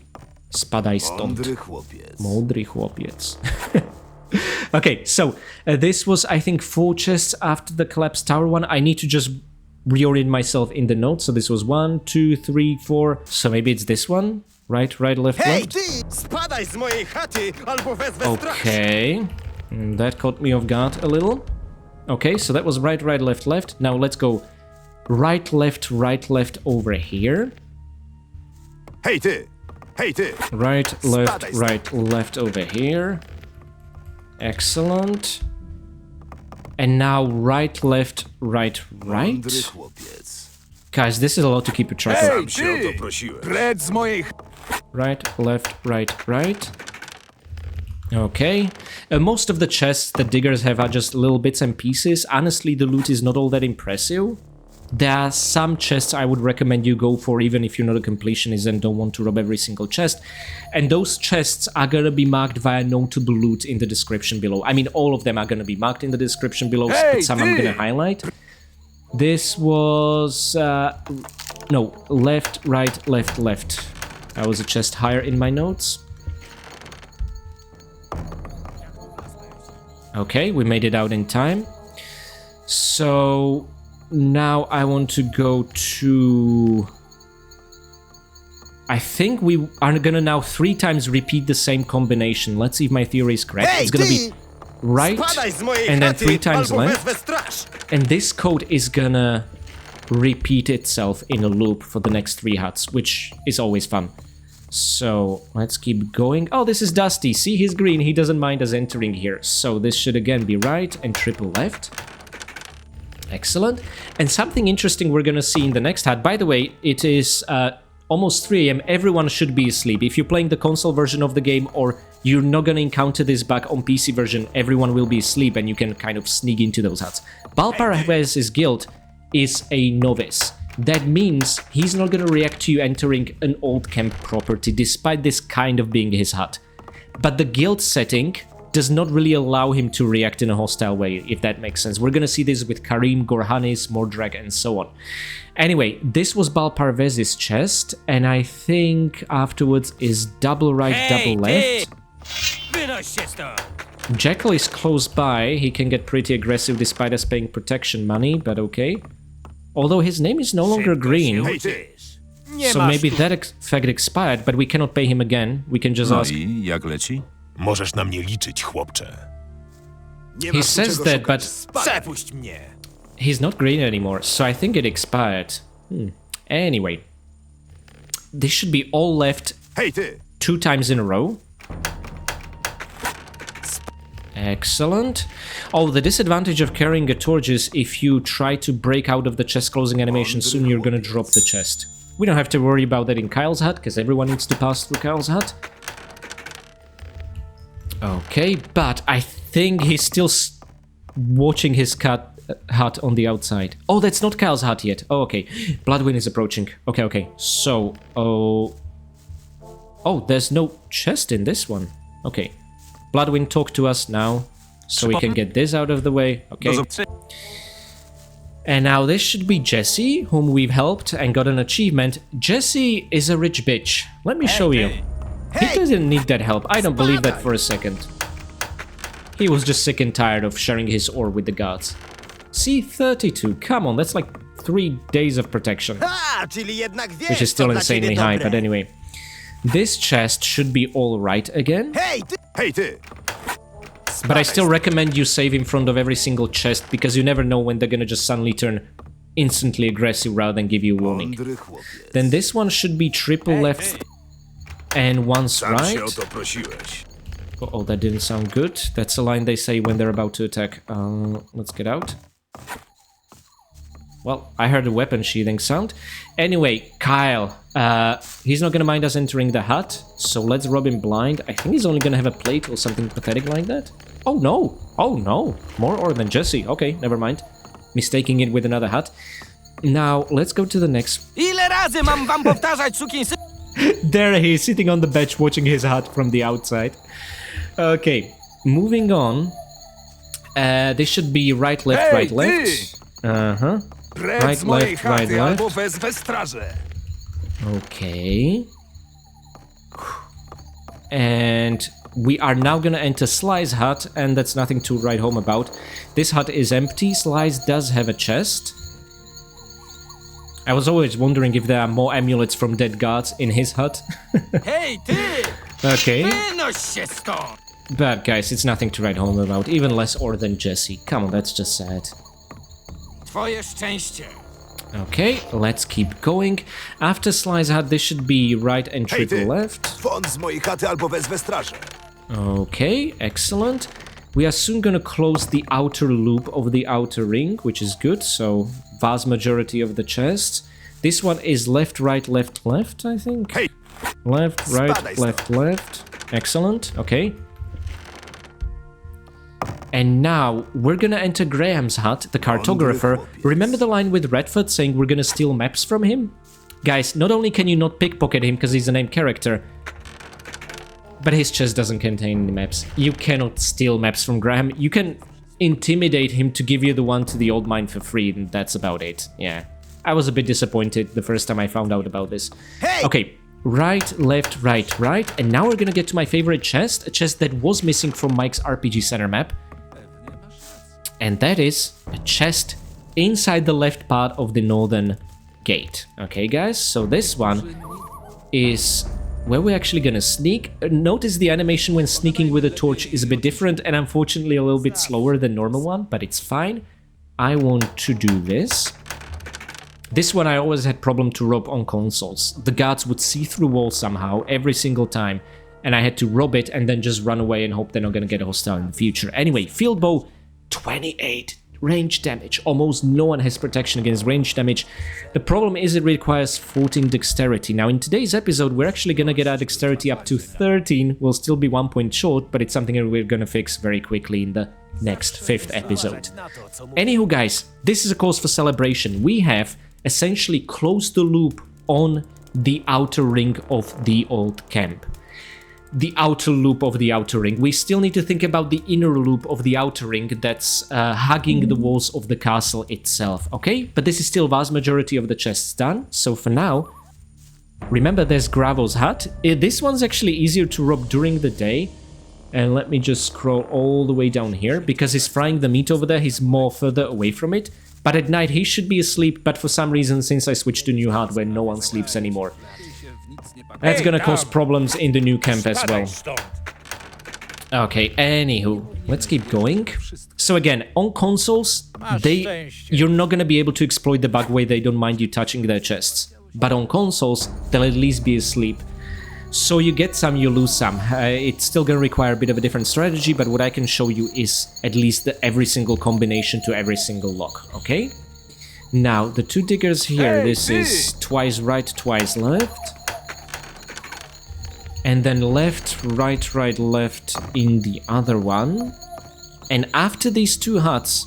Spadaj stąd. Mądry chłopiec. Okay, so this was, I think, 4 chests after the collapsed tower one. I need to just reorient myself in the notes. So this was 1, 2, 3, 4. So maybe it's this one. Right, left. Okay. That caught me off guard a little. Okay, so that was right, left. Now let's go right, left over here. Hey, ty! Right, left over here. Excellent. And now right. Guys, this is a lot to keep a track of. Right, left. Okay. Most of the chests that diggers have are just little bits and pieces. Honestly, the loot is not all that impressive. There are some chests I would recommend you go for, even if you're not a completionist and don't want to rob every single chest. And those chests are gonna be marked via notable loot in the description below. I mean, all of them are gonna be marked in the description below, but some I'm gonna highlight. This was... no, left, right, left, left. That was a chest higher in my notes. Okay, we made it out in time. So... now I want to go to... I think we are gonna now 3 times repeat the same combination. Let's see if my theory is correct. It's gonna be right, and then 3 times left. And this code is gonna repeat itself in a loop for the next 3 huts, which is always fun. So, let's keep going. Oh, this is Dusty. See, he's green. He doesn't mind us entering here. So this should again be right and triple left. Excellent. And something interesting we're gonna see in the next hut. By the way, it is almost 3 AM. Everyone should be asleep. If you're playing the console version of the game or you're not gonna encounter this bug on PC version, everyone will be asleep and you can kind of sneak into those huts. Balparavez's guild is a novice. That means he's not gonna react to you entering an old camp property, despite this kind of being his hut. But the guild setting does not really allow him to react in a hostile way, if that makes sense. We're gonna see this with Karim, Gorhanis, Mordrak, and so on. Anyway, this was Balparavez's chest, and I think afterwards is double right, double left. Jekyll is close by. He can get pretty aggressive despite us paying protection money, but okay. Although his name is no longer green, so maybe that effect expired, but we cannot pay him again. We can just ask... jak leci? Możesz na mnie liczyć, chłopcze. He says that, but he's not green anymore, so I think it expired. Anyway, this should be all left 2 times in a row. Excellent. Oh, the disadvantage of carrying a torch is if you try to break out of the chest closing animation, soon you're gonna drop the chest. We don't have to worry about that in Kyle's hut, because everyone needs to pass through Kyle's hut. Okay, but I think he's still watching his hut on the outside. Oh, that's not Kyle's hut yet. Oh, okay. Bloodwind is approaching. Okay, okay. So, oh, there's no chest in this one. Okay. Bloodwind, talk to us now, so we can get this out of the way. Okay. And now this should be Jesse, whom we've helped and got an achievement. Jesse is a rich bitch. Let me show you. He doesn't need that help. I don't believe that for a second. He was just sick and tired of sharing his ore with the gods. See, 32. Come on, that's like 3 days of protection. Which is still insanely high, but anyway. This chest should be all right again. But I still recommend you save in front of every single chest, because you never know when they're gonna just suddenly turn instantly aggressive rather than give you a warning. Then this one should be triple left and once right. Oh, that didn't sound good. That's a line they say when they're about to attack. Let's get out. Well, I heard a weapon sheathing sound. Anyway, Kyle, he's not gonna mind us entering the hut, so let's rob him blind. I think he's only gonna have a plate or something pathetic like that. Oh no! Oh no! More ore than Jesse. Okay, never mind. Mistaking it with another hut. Now, let's go to the next... There he is, sitting on the bench watching his hut from the outside. Okay, moving on. This should be right, left, right, left. Uh-huh. Right, left, right, left. Okay. And we are now gonna enter Sly's hut, and that's nothing to write home about. This hut is empty. Sly's does have a chest. I was always wondering if there are more amulets from dead gods in his hut. Okay. But guys, it's nothing to write home about. Even less ore than Jesse. Come on, that's just sad. Okay, let's keep going. After Sly's hut, this should be right and triple left. Okay, excellent. We are soon gonna close the outer loop of the outer ring, which is good, so vast majority of the chests. This one is left, right, left, left, I think. Left, right, left, left. Excellent, okay. And now we're gonna enter Graham's hut, the cartographer. Remember the line with Redford saying we're gonna steal maps from him? Guys, not only can you not pickpocket him because he's a named character, but his chest doesn't contain any maps. You cannot steal maps from Graham. You can intimidate him to give you the one to the old mine for free, and that's about it. Yeah. I was a bit disappointed the first time I found out about this. Hey! Okay, right, left, right, right. And now we're gonna get to my favorite chest, a chest that was missing from Mike's RPG Center map. And that is a chest inside the left part of the northern gate. Okay, guys, so this one is where we're actually gonna sneak. Notice the animation when sneaking with a torch is a bit different and unfortunately a little bit slower than normal one, but it's fine. I want to do this. This one I always had problem to rob on consoles. The guards would see through walls somehow every single time, and I had to rob it and then just run away and hope they're not gonna get hostile in the future. Anyway, field bow, 28 range damage. Almost no one has protection against range damage. The problem is it requires 14 dexterity. Now in today's episode we're actually gonna get our dexterity up to 13. We'll still be 1 point short, but it's something that we're gonna fix very quickly in the next 5th episode. Anywho guys, this is a cause for celebration. We have essentially closed the loop on the outer ring of the old camp. The outer loop of the outer ring. We still need to think about the inner loop of the outer ring that's hugging the walls of the castle itself, okay? But this is still vast majority of the chests done, so for now, remember there's Gravo's hut. This one's actually easier to rob during the day, and let me just scroll all the way down here, because he's frying the meat over there, he's more further away from it, but at night he should be asleep, but for some reason, since I switched to new hardware, no one sleeps anymore. That's gonna cause problems in the new camp as well. Okay, anywho, let's keep going. So again, on consoles, you're not gonna be able to exploit the bug where they don't mind you touching their chests. But on consoles, they'll at least be asleep. So you get some, you lose some. It's still gonna require a bit of a different strategy, but what I can show you is at least every single combination to every single lock, okay? Now, the two diggers here, this is twice right, twice left. And then left, right, right, left in the other one. And after these two huts,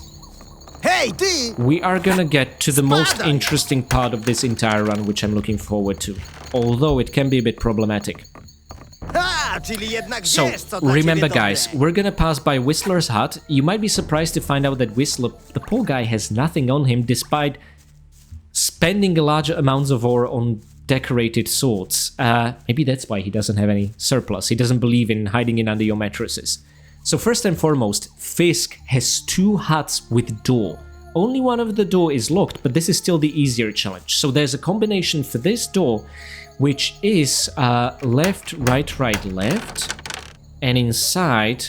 we are gonna get to the most interesting part of this entire run, which I'm looking forward to. Although it can be a bit problematic. So, remember guys, we're gonna pass by Whistler's hut. You might be surprised to find out that Whistler, the poor guy, has nothing on him despite spending large amounts of ore on decorated swords. Maybe that's why he doesn't have any surplus. He doesn't believe in hiding in under your mattresses. So first and foremost, Fisk has two huts with door. Only one of the door is locked, but this is still the easier challenge. So there's a combination for this door, which is left, right, right, left. And inside,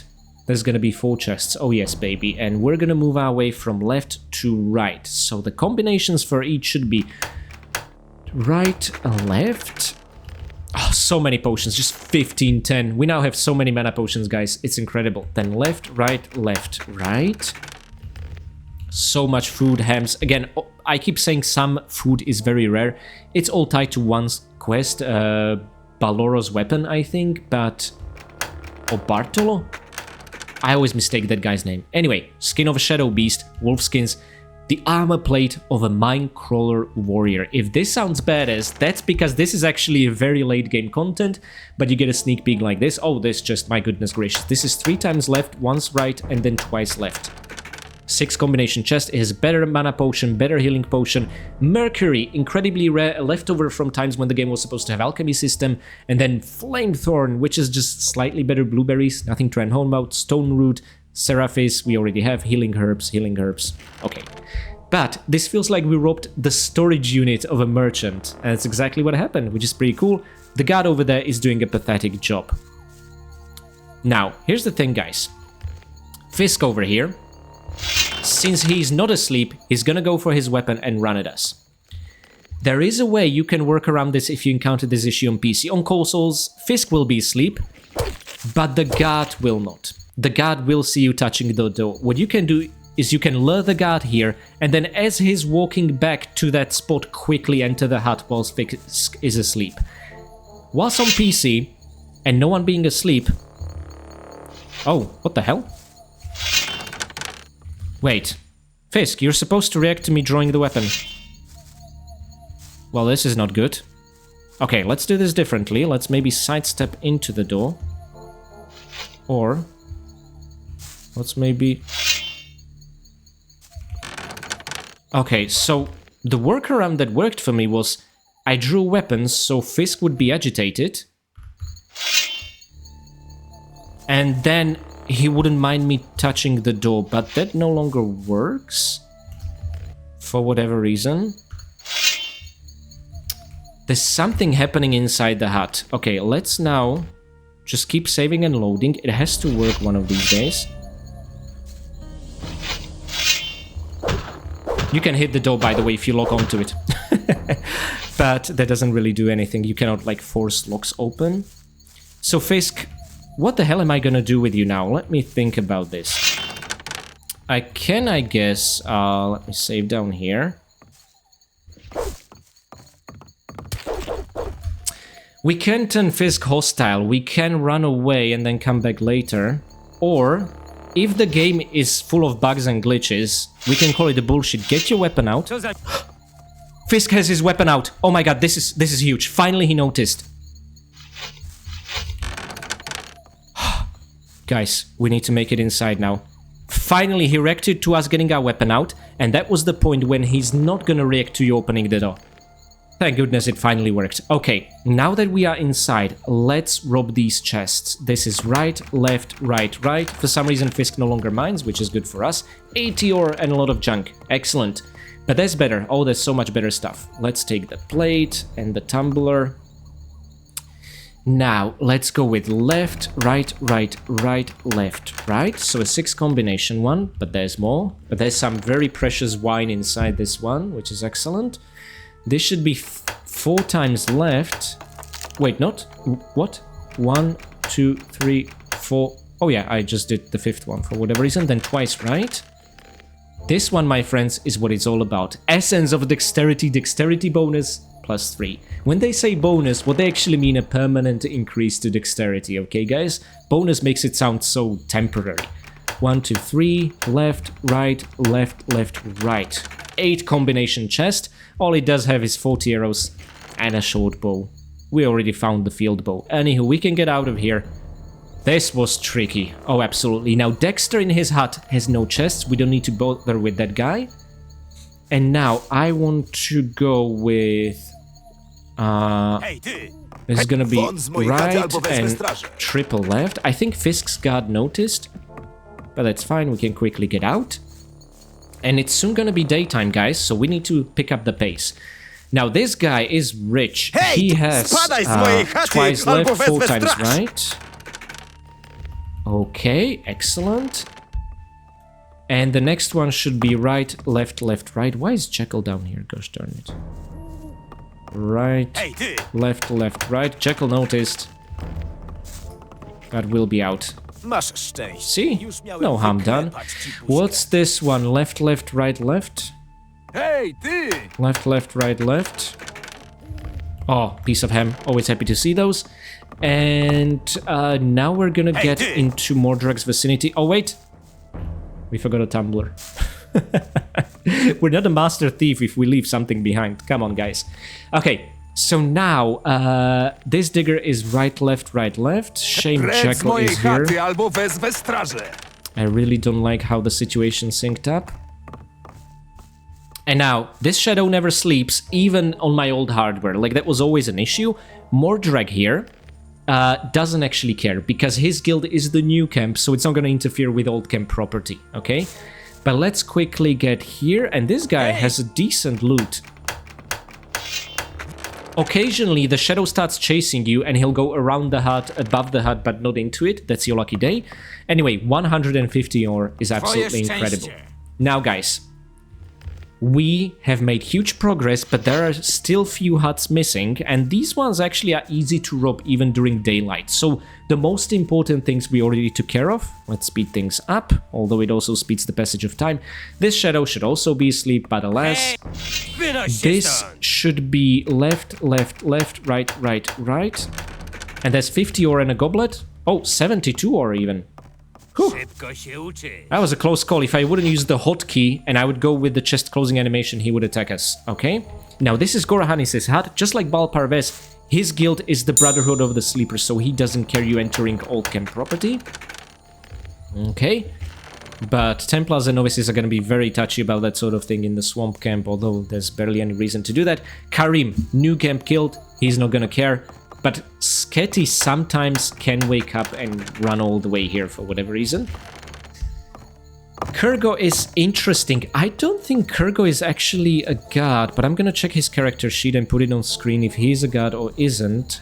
there's gonna be 4 chests. Oh yes, baby. And we're gonna move our way from left to right. So the combinations for each should be right, left. Oh, so many potions, just 15, 10. We now have so many mana potions, guys. It's incredible. Then left, right, left, right. So much food, hams. Again, I keep saying some food is very rare. It's all tied to one's quest. Baloro's weapon, I think, but... Or Bartolo? I always mistake that guy's name. Anyway, skin of a shadow beast, wolf skins. The armor plate of a mine crawler warrior. If this sounds badass, that's because this is actually a very late game content, but you get a sneak peek like this. Oh, this just, my goodness gracious. This is 3 times left, once right, and then twice left. 6 combination chest is better mana potion, better healing potion. Mercury, incredibly rare, a leftover from times when the game was supposed to have alchemy system. And then Flamethorn, which is just slightly better blueberries, nothing to home about. Stone Root, Seraphis, we already have. Healing herbs, okay. But this feels like we robbed the storage unit of a merchant, and that's exactly what happened, which is pretty cool. The guard over there is doing a pathetic job. Now, here's the thing, guys. Fisk over here, since he's not asleep, he's gonna go for his weapon and run at us. There is a way you can work around this if you encounter this issue on PC. On consoles, Fisk will be asleep, but the guard will not. The guard will see you touching the door. What you can do is you can lure the guard here, and then as he's walking back to that spot, quickly enter the hut whilst Fisk is asleep. Whilst on PC, and no one being asleep... Oh, what the hell? Wait. Fisk, you're supposed to react to me drawing the weapon. Well, this is not good. Okay, let's do this differently. Let's maybe sidestep into the door. Or... let's maybe... Okay, so the workaround that worked for me was I drew weapons so Fisk would be agitated. And then he wouldn't mind me touching the door, but that no longer works. For whatever reason. There's something happening inside the hut. Okay, let's now just keep saving and loading. It has to work one of these days. You can hit the door, by the way, if you lock onto it. But that doesn't really do anything. You cannot, like, force locks open. So, Fisk, what the hell am I gonna do with you now? Let me think about this. I can, I guess... let me save down here. We can turn Fisk hostile, we can run away and then come back later. Or, if the game is full of bugs and glitches, we can call it a bullshit. Get your weapon out. Fisk has his weapon out. Oh my god, this is huge. Finally he noticed. Guys, we need to make it inside now. Finally he reacted to us getting our weapon out, and that was the point when he's not gonna react to you opening the door. Thank goodness it finally worked. Okay, now that we are inside, let's rob these chests. This is right, left, right, right. For some reason Fisk no longer minds, which is good for us. 80 ore and a lot of junk. Excellent. But that's better. Oh, there's so much better stuff. Let's take the plate and the tumbler. Now, let's go with left, right, right, right, left, right. So a 6 combination one, but there's more. But there's some very precious wine inside this one, which is excellent. This should be 4 times left. Wait, not? What? 1, 2, 3, 4. Oh yeah, I just did the 5th one for whatever reason. Then twice right. This one, my friends, is what it's all about. Essence of dexterity, dexterity bonus, +3. When they say bonus, what they actually mean a permanent increase to dexterity, okay guys? Bonus makes it sound so temporary. 1, 2, 3, left, right, left, left, right. 8 combination chest. All it does have is 40 arrows and a short bow. We already found the field bow. Anywho, we can get out of here. This was tricky. Oh, absolutely. Now, Dexter in his hut has no chests. We don't need to bother with that guy. And now, I want to go with... this is gonna be right and triple left. I think Fisk's guard noticed. But that's fine, we can quickly get out. And it's soon gonna be daytime, guys, so we need to pick up the pace. Now, this guy is rich. He has twice left, 4 times right. Okay, excellent. And the next one should be right, left, left, right. Why is Jekyll down here? Gosh darn it. Right, left, left, right. Jekyll noticed. But we'll be out. See? No harm done. What's this one? Left, left, right, left? Left, left, right, left. Oh, piece of ham. Always happy to see those. And now we're gonna get into Mordrek's vicinity. Oh, wait. We forgot a tumbler. We're not a master thief if we leave something behind. Come on, guys. Okay. So now, this digger is right, left, right, left. Shame Jekyll is here. I really don't like how the situation synced up. And now, this shadow never sleeps, even on my old hardware. Like, that was always an issue. Mordrek here doesn't actually care, because his guild is the new camp, so it's not going to interfere with old camp property, okay? But let's quickly get here, and this guy has a decent loot. Occasionally, the shadow starts chasing you, and he'll go around the hut, above the hut, but not into it. That's your lucky day. Anyway, 150 ore is absolutely incredible. Now, guys, we have made huge progress, but there are still few huts missing, and these ones actually are easy to rob even during daylight. So the most important things we already took care of. Let's speed things up, although it also speeds the passage of time. This shadow should also be asleep, but alas, this should be left, left, left, right, right, right. And there's 50 ore and a goblet. Oh, 72 ore even. Cool. That was a close call. If I wouldn't use the hotkey and I would go with the chest closing animation, he would attack us. Okay. Now, this is Gorahanis' hut. Just like Bal Parvez, his guild is the Brotherhood of the Sleepers, so he doesn't care you entering old camp property. Okay. But Templars and Novices are going to be very touchy about that sort of thing in the swamp camp, although there's barely any reason to do that. Karim, new camp killed. He's not going to care. But Sketty sometimes can wake up and run all the way here for whatever reason. Kurgo is interesting. I don't think Kurgo is actually a god, but I'm gonna check his character sheet and put it on screen if he's a god or isn't.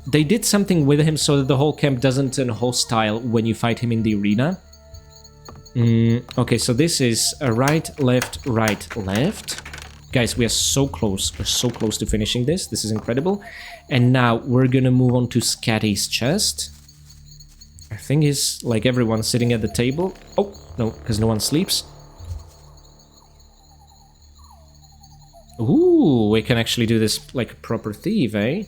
They did something with him so that the whole camp doesn't turn hostile when you fight him in the arena. Okay, so this is a right, left, left. Guys, we are so close. We're so close to finishing this. This is incredible. And now we're gonna move on to Scatty's chest. I think he's like everyone sitting at the table. Oh, no, because no one sleeps. Ooh, we can actually do this like a proper thief, eh?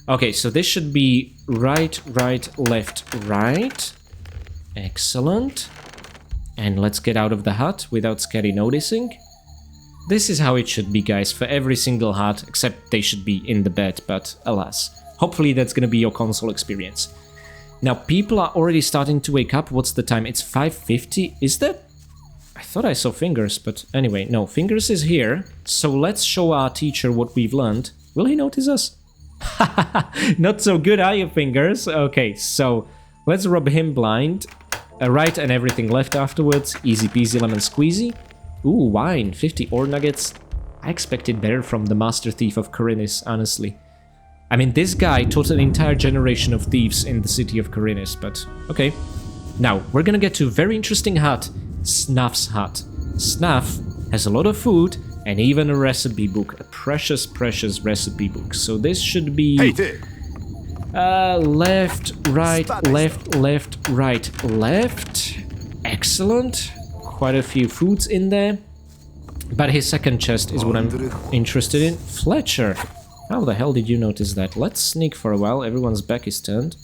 Okay, so this should be right, left. Excellent. And let's get out of the hut without Scatty noticing. This is how it should be, guys, for every single hut, except they should be in the bed, but alas. Hopefully that's gonna be your console experience. Now, people are already starting to wake up. What's the time? It's 5:50. Is that? I thought I saw Fingers, but anyway, no. Fingers is here. So let's show our teacher what we've learned. Will he notice us? Not so good, are you, Fingers? Okay, so let's rub him blind. Right and everything left afterwards. Easy peasy lemon squeezy. Ooh, wine. 50 ore nuggets. I expected better from the Master Thief of Khorinis, honestly. I mean, this guy taught an entire generation of thieves in the city of Khorinis, but okay. Now, we're gonna get to a very interesting hut, Snuff's hut. Snuff has a lot of food and even a recipe book, a precious recipe book. So this should be left, left. Excellent. Quite a few foods in there. But his second chest is what I'm interested in. Fletcher. How the hell did you notice that? Let's sneak for a while. Everyone's back is turned.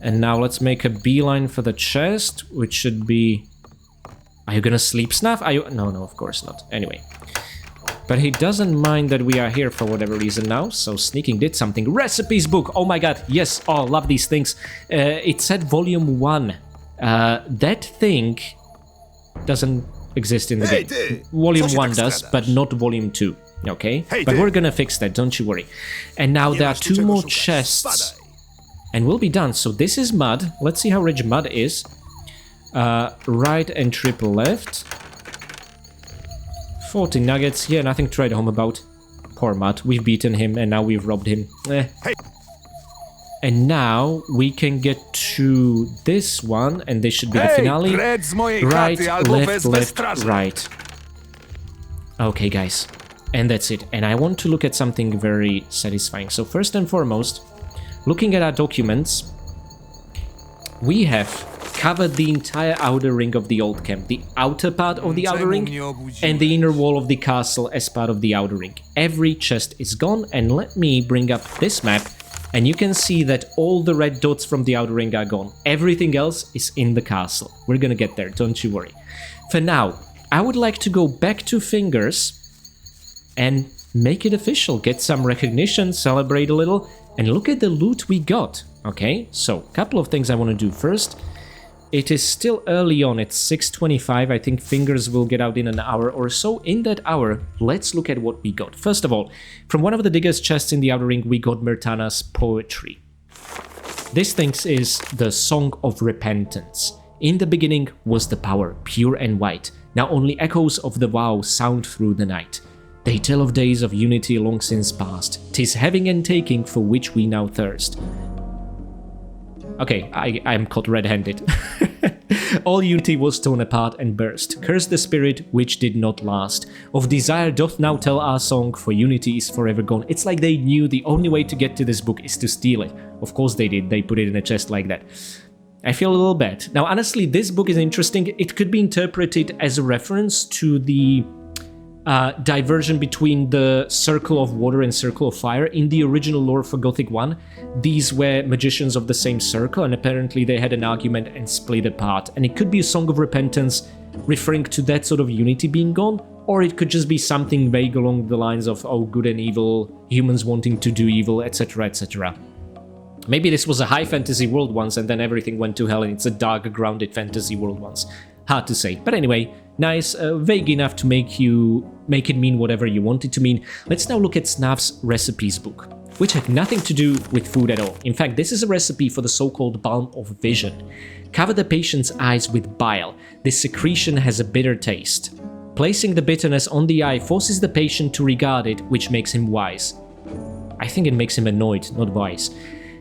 And now let's make a beeline for the chest, which should be... Are you gonna sleep, Snuff? Are you... No, of course not. Anyway. But he doesn't mind that we are here for whatever reason now, so sneaking did something. Recipes book! Oh my god, yes! Oh, love these things. It said volume 1. That thing doesn't exist in the game. Volume 1 does, but not volume 2. Okay? But we're gonna fix that, don't you worry. And now there are 2 more chests. And we'll be done. So this is mud. Let's see how rich mud is. Right and triple left. 40 nuggets. Yeah, nothing to write home about. Poor Mud. We've beaten him and now we've robbed him. And now we can get to this one, and this should be the finale. Right, left, right. Okay, guys. And that's it. And I want to look at something very satisfying. So first and foremost, looking at our documents, we have covered the entire outer ring of the old camp, the outer part of the outer ring, and the inner wall of the castle as part of the outer ring. Every chest is gone, and let me bring up this map, and you can see that all the red dots from the outer ring are gone. Everything else is in the castle. We're gonna get there, don't you worry. For now, I would like to go back to Fingers and make it official, get some recognition, celebrate a little, and look at the loot we got. Okay, so a couple of things I want to do first. It is still early on, it's 6:25, I think Fingers will get out in an hour or so. In that hour, let's look at what we got. First of all, from one of the diggers' chests in the outer ring, we got Myrtana's poetry. This thing is the Song of Repentance. In the beginning was the power, pure and white. Now only echoes of the vow sound through the night. They tell of days of unity long since past. 'Tis having and taking for which we now thirst. Okay, I'm caught red-handed. All unity was torn apart and burst. Curse the spirit which did not last. Of desire doth now tell our song, for unity is forever gone. It's like they knew the only way to get to this book is to steal it. Of course they did, they put it in a chest like that. I feel a little bad. Now honestly, this book is interesting. It could be interpreted as a reference to the diversion between the Circle of Water and Circle of Fire. In the original lore for Gothic 1, these were magicians of the same circle, and apparently they had an argument and split apart. And it could be a song of repentance referring to that sort of unity being gone, or it could just be something vague along the lines of, oh, good and evil, humans wanting to do evil, etc, etc. Maybe this was a high fantasy world once and then everything went to hell and it's a dark, grounded fantasy world once. Hard to say. But anyway, nice, vague enough to make it mean whatever you want it to mean. Let's now look at Snav's recipes book, which had nothing to do with food at all. In fact, this is a recipe for the so-called balm of vision. Cover the patient's eyes with bile. This secretion has a bitter taste. Placing the bitterness on the eye forces the patient to regard it, which makes him wise. I think it makes him annoyed, not wise.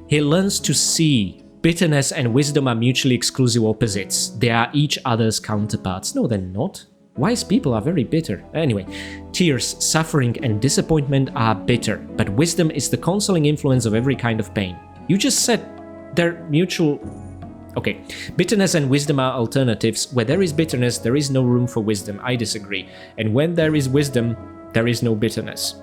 He learns to see. Bitterness and wisdom are mutually exclusive opposites. They are each other's counterparts. No, they're not. Wise people are very bitter. Anyway, tears, suffering, and disappointment are bitter, but wisdom is the consoling influence of every kind of pain. You just said they're mutual... Okay, bitterness and wisdom are alternatives. Where there is bitterness, there is no room for wisdom. I disagree. And when there is wisdom, there is no bitterness.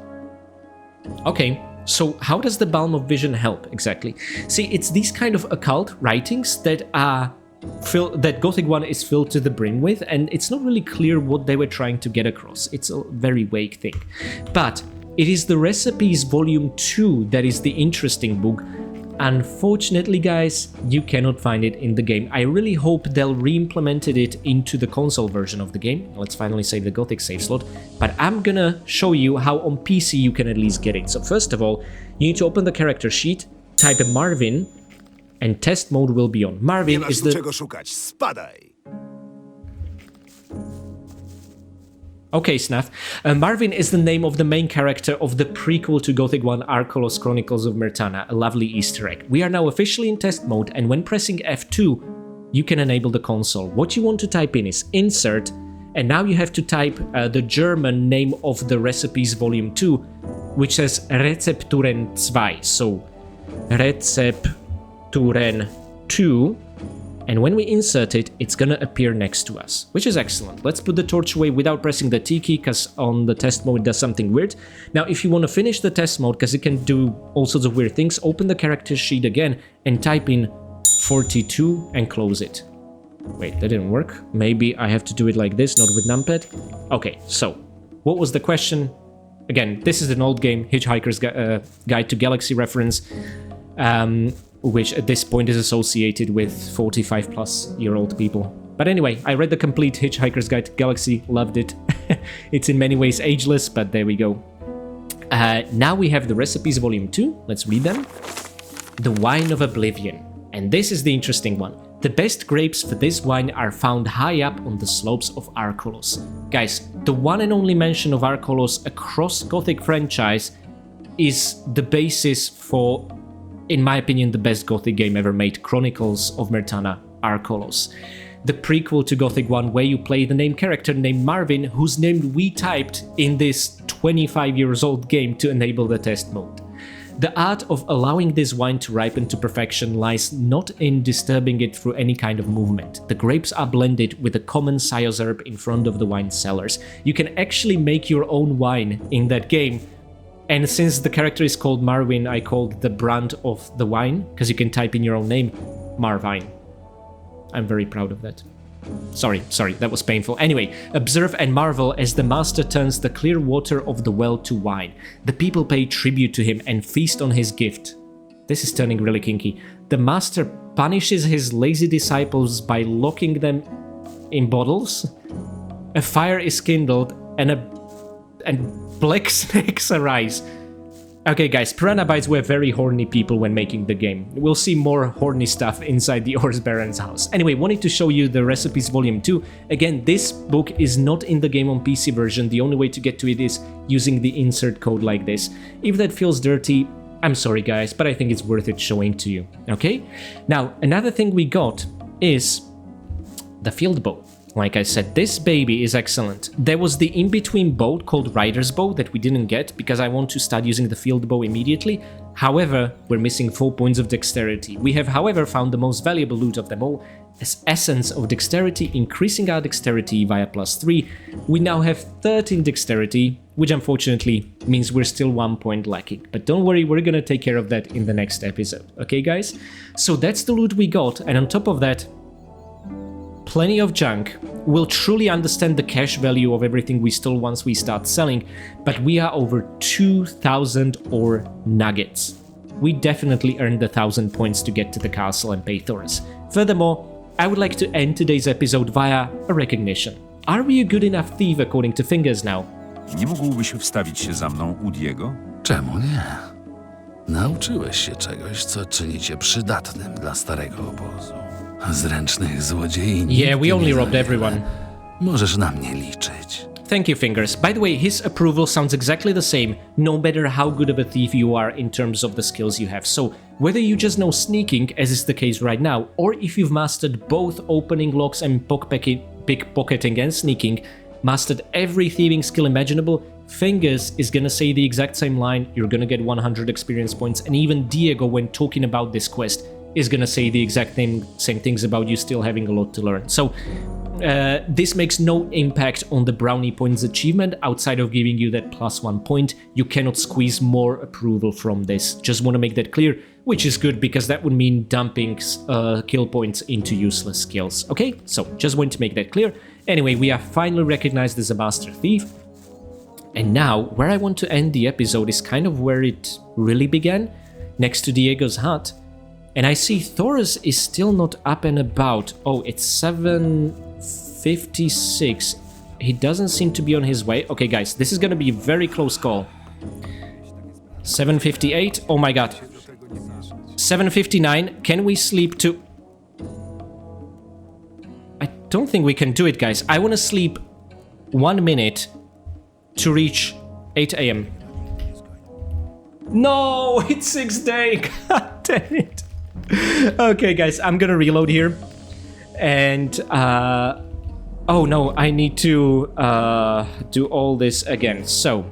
Okay. So how does the Balm of Vision help exactly? See, it's these kind of occult writings that are that Gothic 1 is filled to the brim with, and it's not really clear what they were trying to get across. It's a very vague thing. But it is the Recipes Volume 2 that is the interesting book. Unfortunately, guys, you cannot find it in the game. I really hope they'll re-implemented it into the console version of the game. Let's finally save the Gothic save slot. But I'm gonna show you how on PC you can at least get it. So first of all, you need to open the character sheet, type in Marvin, and test mode will be on. Marvin is the... Okay, Snaff. Marvin is the name of the main character of the prequel to Gothic 1 Arcolos Chronicles of Myrtana, a lovely Easter egg. We are now officially in test mode, and when pressing F2, you can enable the console. What you want to type in is insert, and now you have to type the German name of the Recipes Volume 2, which says Rezepturen 2, so Rezepturen 2. And when we insert it, it's gonna appear next to us, which is excellent. Let's put the torch away without pressing the T key, because on the test mode it does something weird. Now, if you want to finish the test mode, because it can do all sorts of weird things, open the character sheet again and type in 42 and close it. Wait, that didn't work. Maybe I have to do it like this, not with numpad. Okay, so what was the question? Again, this is an old game, Hitchhiker's Guide to Galaxy reference. Which at this point is associated with 45-plus-year-old people. But anyway, I read the complete Hitchhiker's Guide to Galaxy, loved it. It's in many ways ageless, but there we go. Now we have the Recipes Volume 2, let's read them. The Wine of Oblivion. And this is the interesting one. The best grapes for this wine are found high up on the slopes of Arcolos. Guys, the one and only mention of Arcolos across Gothic franchise is the basis for, in my opinion, the best Gothic game ever made, Chronicles of Myrtana, Arcolos. The prequel to Gothic 1, where you play the main character named Marvin, whose name we typed in this 25 years old game to enable the test mode. The art of allowing this wine to ripen to perfection lies not in disturbing it through any kind of movement. The grapes are blended with a common Sios herb in front of the wine cellars. You can actually make your own wine in that game. And since the character is called Marvin, I called the brand of the wine, because you can type in your own name, Marvine. I'm very proud of that. Sorry, that was painful. Anyway, observe and marvel as the master turns the clear water of the well to wine. The people pay tribute to him and feast on his gift. This is turning really kinky. The master punishes his lazy disciples by locking them in bottles. A fire is kindled and black snakes arise. Okay guys, Piranha Bytes were very horny people when making the game. We'll see more horny stuff inside the Ors Baron's house. Anyway, wanted to show you the Recipes Volume 2. Again, this book is not in the game on PC version. The only way to get to it is using the insert code like this. If that feels dirty, I'm sorry guys, but I think it's worth it showing to you. Okay? Now, another thing we got is the field bow. Like I said, this baby is excellent. There was the in-between bow called Rider's Bow that we didn't get because I want to start using the field bow immediately. However, we're missing 4 points of dexterity. We have, however, found the most valuable loot of them all, as Essence of Dexterity, increasing our dexterity via +3. We now have 13 dexterity, which unfortunately means we're still 1 point lacking. But don't worry, we're gonna take care of that in the next episode, okay guys? So that's the loot we got, and on top of that, plenty of junk. We'll truly understand the cash value of everything we stole once we start selling, but we are over 2,000 ore nuggets. We definitely earned the 1,000 points to get to the castle and pay Thoris. Furthermore, I would like to end today's episode via a recognition. Are we a good enough thief according to Fingers now? Nie mógłbyś wstawić się za mną u Diego? Czemu nie? Nauczyłeś się czegoś, co czyni cię przydatnym dla starego obozu. Zręcznych złodziei. Yeah, we only robbed everyone. Możesz na mnie liczyć. Thank you, Fingers. By the way, his approval sounds exactly the same, no matter how good of a thief you are in terms of the skills you have. So, whether you just know sneaking, as is the case right now, or if you've mastered both opening locks and pickpocketing and sneaking, mastered every thieving skill imaginable, Fingers is gonna say the exact same line, you're gonna get 100 experience points, and even Diego, when talking about this quest, is gonna say the exact same things about you still having a lot to learn. So, this makes no impact on the brownie points achievement outside of giving you that +1 point. You cannot squeeze more approval from this. Just want to make that clear, which is good because that would mean dumping kill points into useless skills. Okay, so just want to make that clear. Anyway, we are finally recognized as a master thief. And now, where I want to end the episode is kind of where it really began, next to Diego's hut. And I see Thoris is still not up and about. Oh, it's 7:56. He doesn't seem to be on his way. Okay, guys, this is gonna be a very close call. 7:58. Oh my god. 7:59. Can we sleep to... I don't think we can do it, guys. I want to sleep 1 minute to reach 8 a.m. No, it's 6th day. God damn it. Okay, guys, I'm gonna reload here. And, oh no, I need to do all this again. So,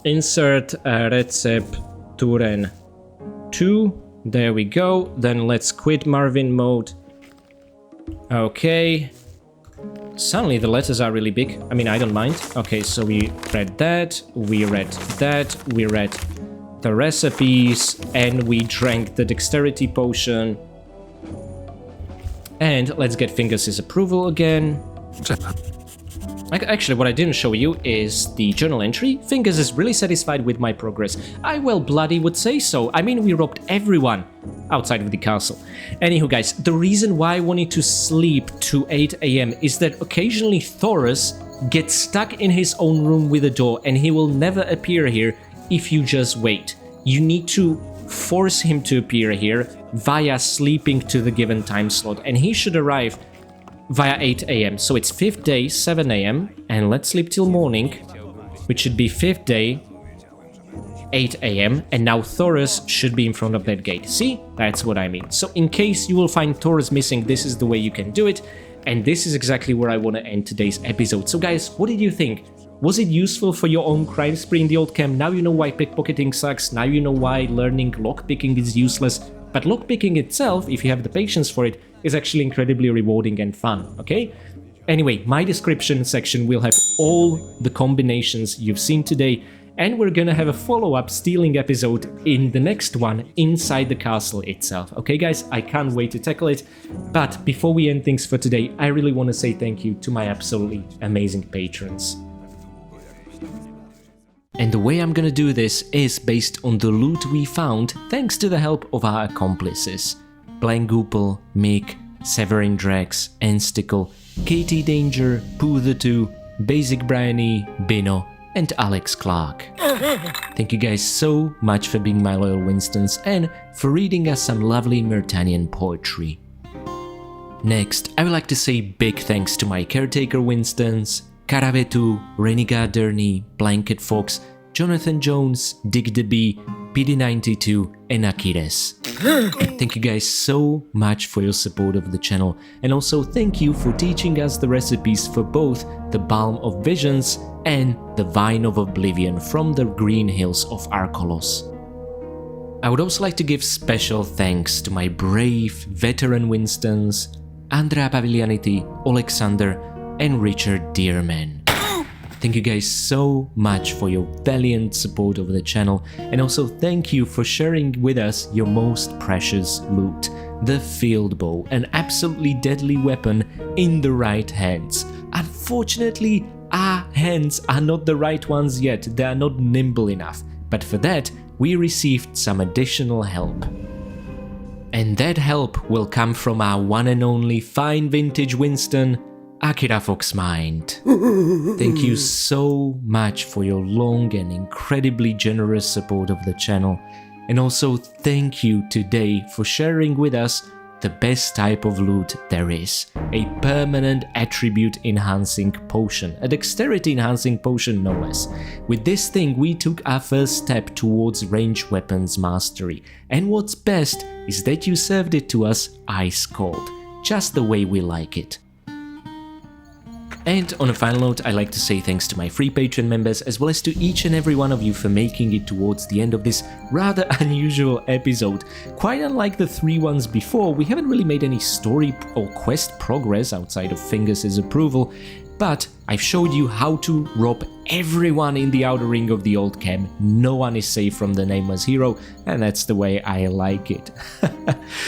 insert recepturen 2. There we go. Then let's quit Marvin mode. Okay. Suddenly the letters are really big. I mean, I don't mind. Okay, so we read that, we read that, we read the recipes, and we drank the dexterity potion. And let's get Fingers' approval again. Actually, what I didn't show you is the journal entry. Fingers is really satisfied with my progress. I well bloody would say so. I mean, we robbed everyone outside of the castle. Anywho, guys, the reason why I wanted to sleep to 8 a.m. is that occasionally Thoris gets stuck in his own room with a door, and he will never appear here if you just wait. You need to force him to appear here via sleeping to the given time slot, and he should arrive via 8 a.m. So it's 5th day, 7 a.m. and let's sleep till morning, which should be 5th day, 8 a.m. and now Thoris should be in front of that gate. See? That's what I mean. So in case you will find Thoris missing, this is the way you can do it, and this is exactly where I want to end today's episode. So guys, what did you think? Was it useful for your own crime spree in the old camp? Now you know why pickpocketing sucks, now you know why learning lockpicking is useless, but lockpicking itself, if you have the patience for it, is actually incredibly rewarding and fun, okay? Anyway, my description section will have all the combinations you've seen today, and we're gonna have a follow-up stealing episode in the next one inside the castle itself. Okay guys, I can't wait to tackle it, but before we end things for today, I really want to say thank you to my absolutely amazing patrons. And the way I'm gonna do this is based on the loot we found thanks to the help of our accomplices. Blangoopel, Mick, Severin Drax, Enstickle, Katie Danger, Pooh the 2, Basic Bryony, Bino, and Alex Clark. Thank you guys so much for being my loyal Winstons and for reading us some lovely Myrtanian poetry. Next, I would like to say big thanks to my caretaker Winstons, Karavetu, Renegade Derny, Blanket Fox, Jonathan Jones, Dig the Bee, PD92, and Akires. Thank you guys so much for your support of the channel, and also thank you for teaching us the recipes for both the Balm of Visions and the Vine of Oblivion from the green hills of Arkolos. I would also like to give special thanks to my brave veteran Winstons, Andrea Paviglianiti, Alexander, and Richard Dearman. Thank you guys so much for your valiant support of the channel, and also thank you for sharing with us your most precious loot, the field bow, an absolutely deadly weapon in the right hands. Unfortunately, our hands are not the right ones yet, they are not nimble enough, but for that we received some additional help. And that help will come from our one and only fine vintage Winston, Akira Foxmind. Thank you so much for your long and incredibly generous support of the channel, and also thank you today for sharing with us the best type of loot there is, a permanent attribute enhancing potion, a dexterity enhancing potion no less. With this thing we took our first step towards ranged weapons mastery, and what's best is that you served it to us ice cold, just the way we like it. And on a final note, I'd like to say thanks to my free Patreon members, as well as to each and every one of you for making it towards the end of this rather unusual episode. Quite unlike the 3 ones before, we haven't really made any story or quest progress outside of Fingers' approval, but I've showed you how to rob everyone in the outer ring of the old camp. No one is safe from the nameless hero, and that's the way I like it.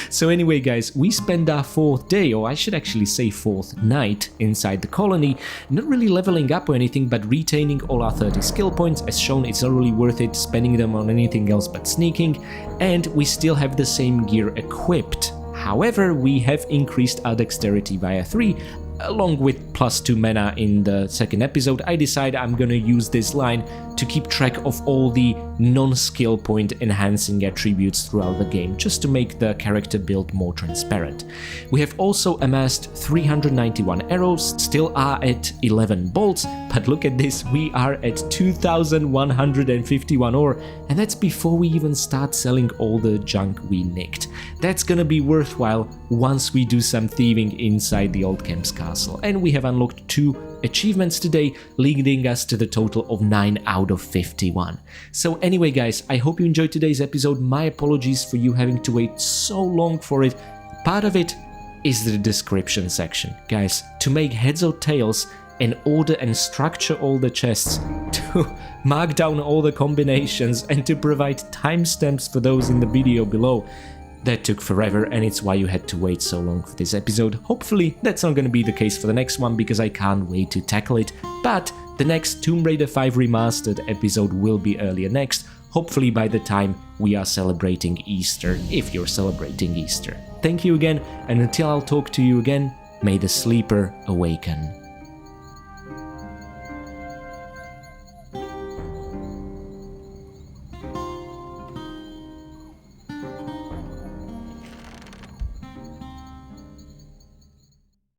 So anyway guys, we spend our 4th day, or I should actually say 4th night, inside the colony, not really leveling up or anything, but retaining all our 30 skill points. As shown, it's not really worth it spending them on anything else but sneaking, and we still have the same gear equipped. However, we have increased our dexterity via 3, along with +2 mana in the second episode. I decide I'm gonna use this line to keep track of all the non-skill point enhancing attributes throughout the game, just to make the character build more transparent. We have also amassed 391 arrows, still are at 11 bolts, but look at this, we are at 2,151 ore, and that's before we even start selling all the junk we nicked. That's gonna be worthwhile once we do some thieving inside the old camp's castle, and we have unlocked 2 achievements today, leading us to the total of 9 out of 51. So anyway guys, I hope you enjoyed today's episode. My apologies for you having to wait so long for it. Part of it is the description section. Guys, to make heads or tails and order and structure all the chests, to mark down all the combinations, and to provide timestamps for those in the video below, that took forever, and it's why you had to wait so long for this episode. Hopefully that's not going to be the case for the next one, because I can't wait to tackle it, but the next Tomb Raider 5 Remastered episode will be earlier next, hopefully by the time we are celebrating Easter, if you're celebrating Easter. Thank you again, and until I'll talk to you again, may the sleeper awaken.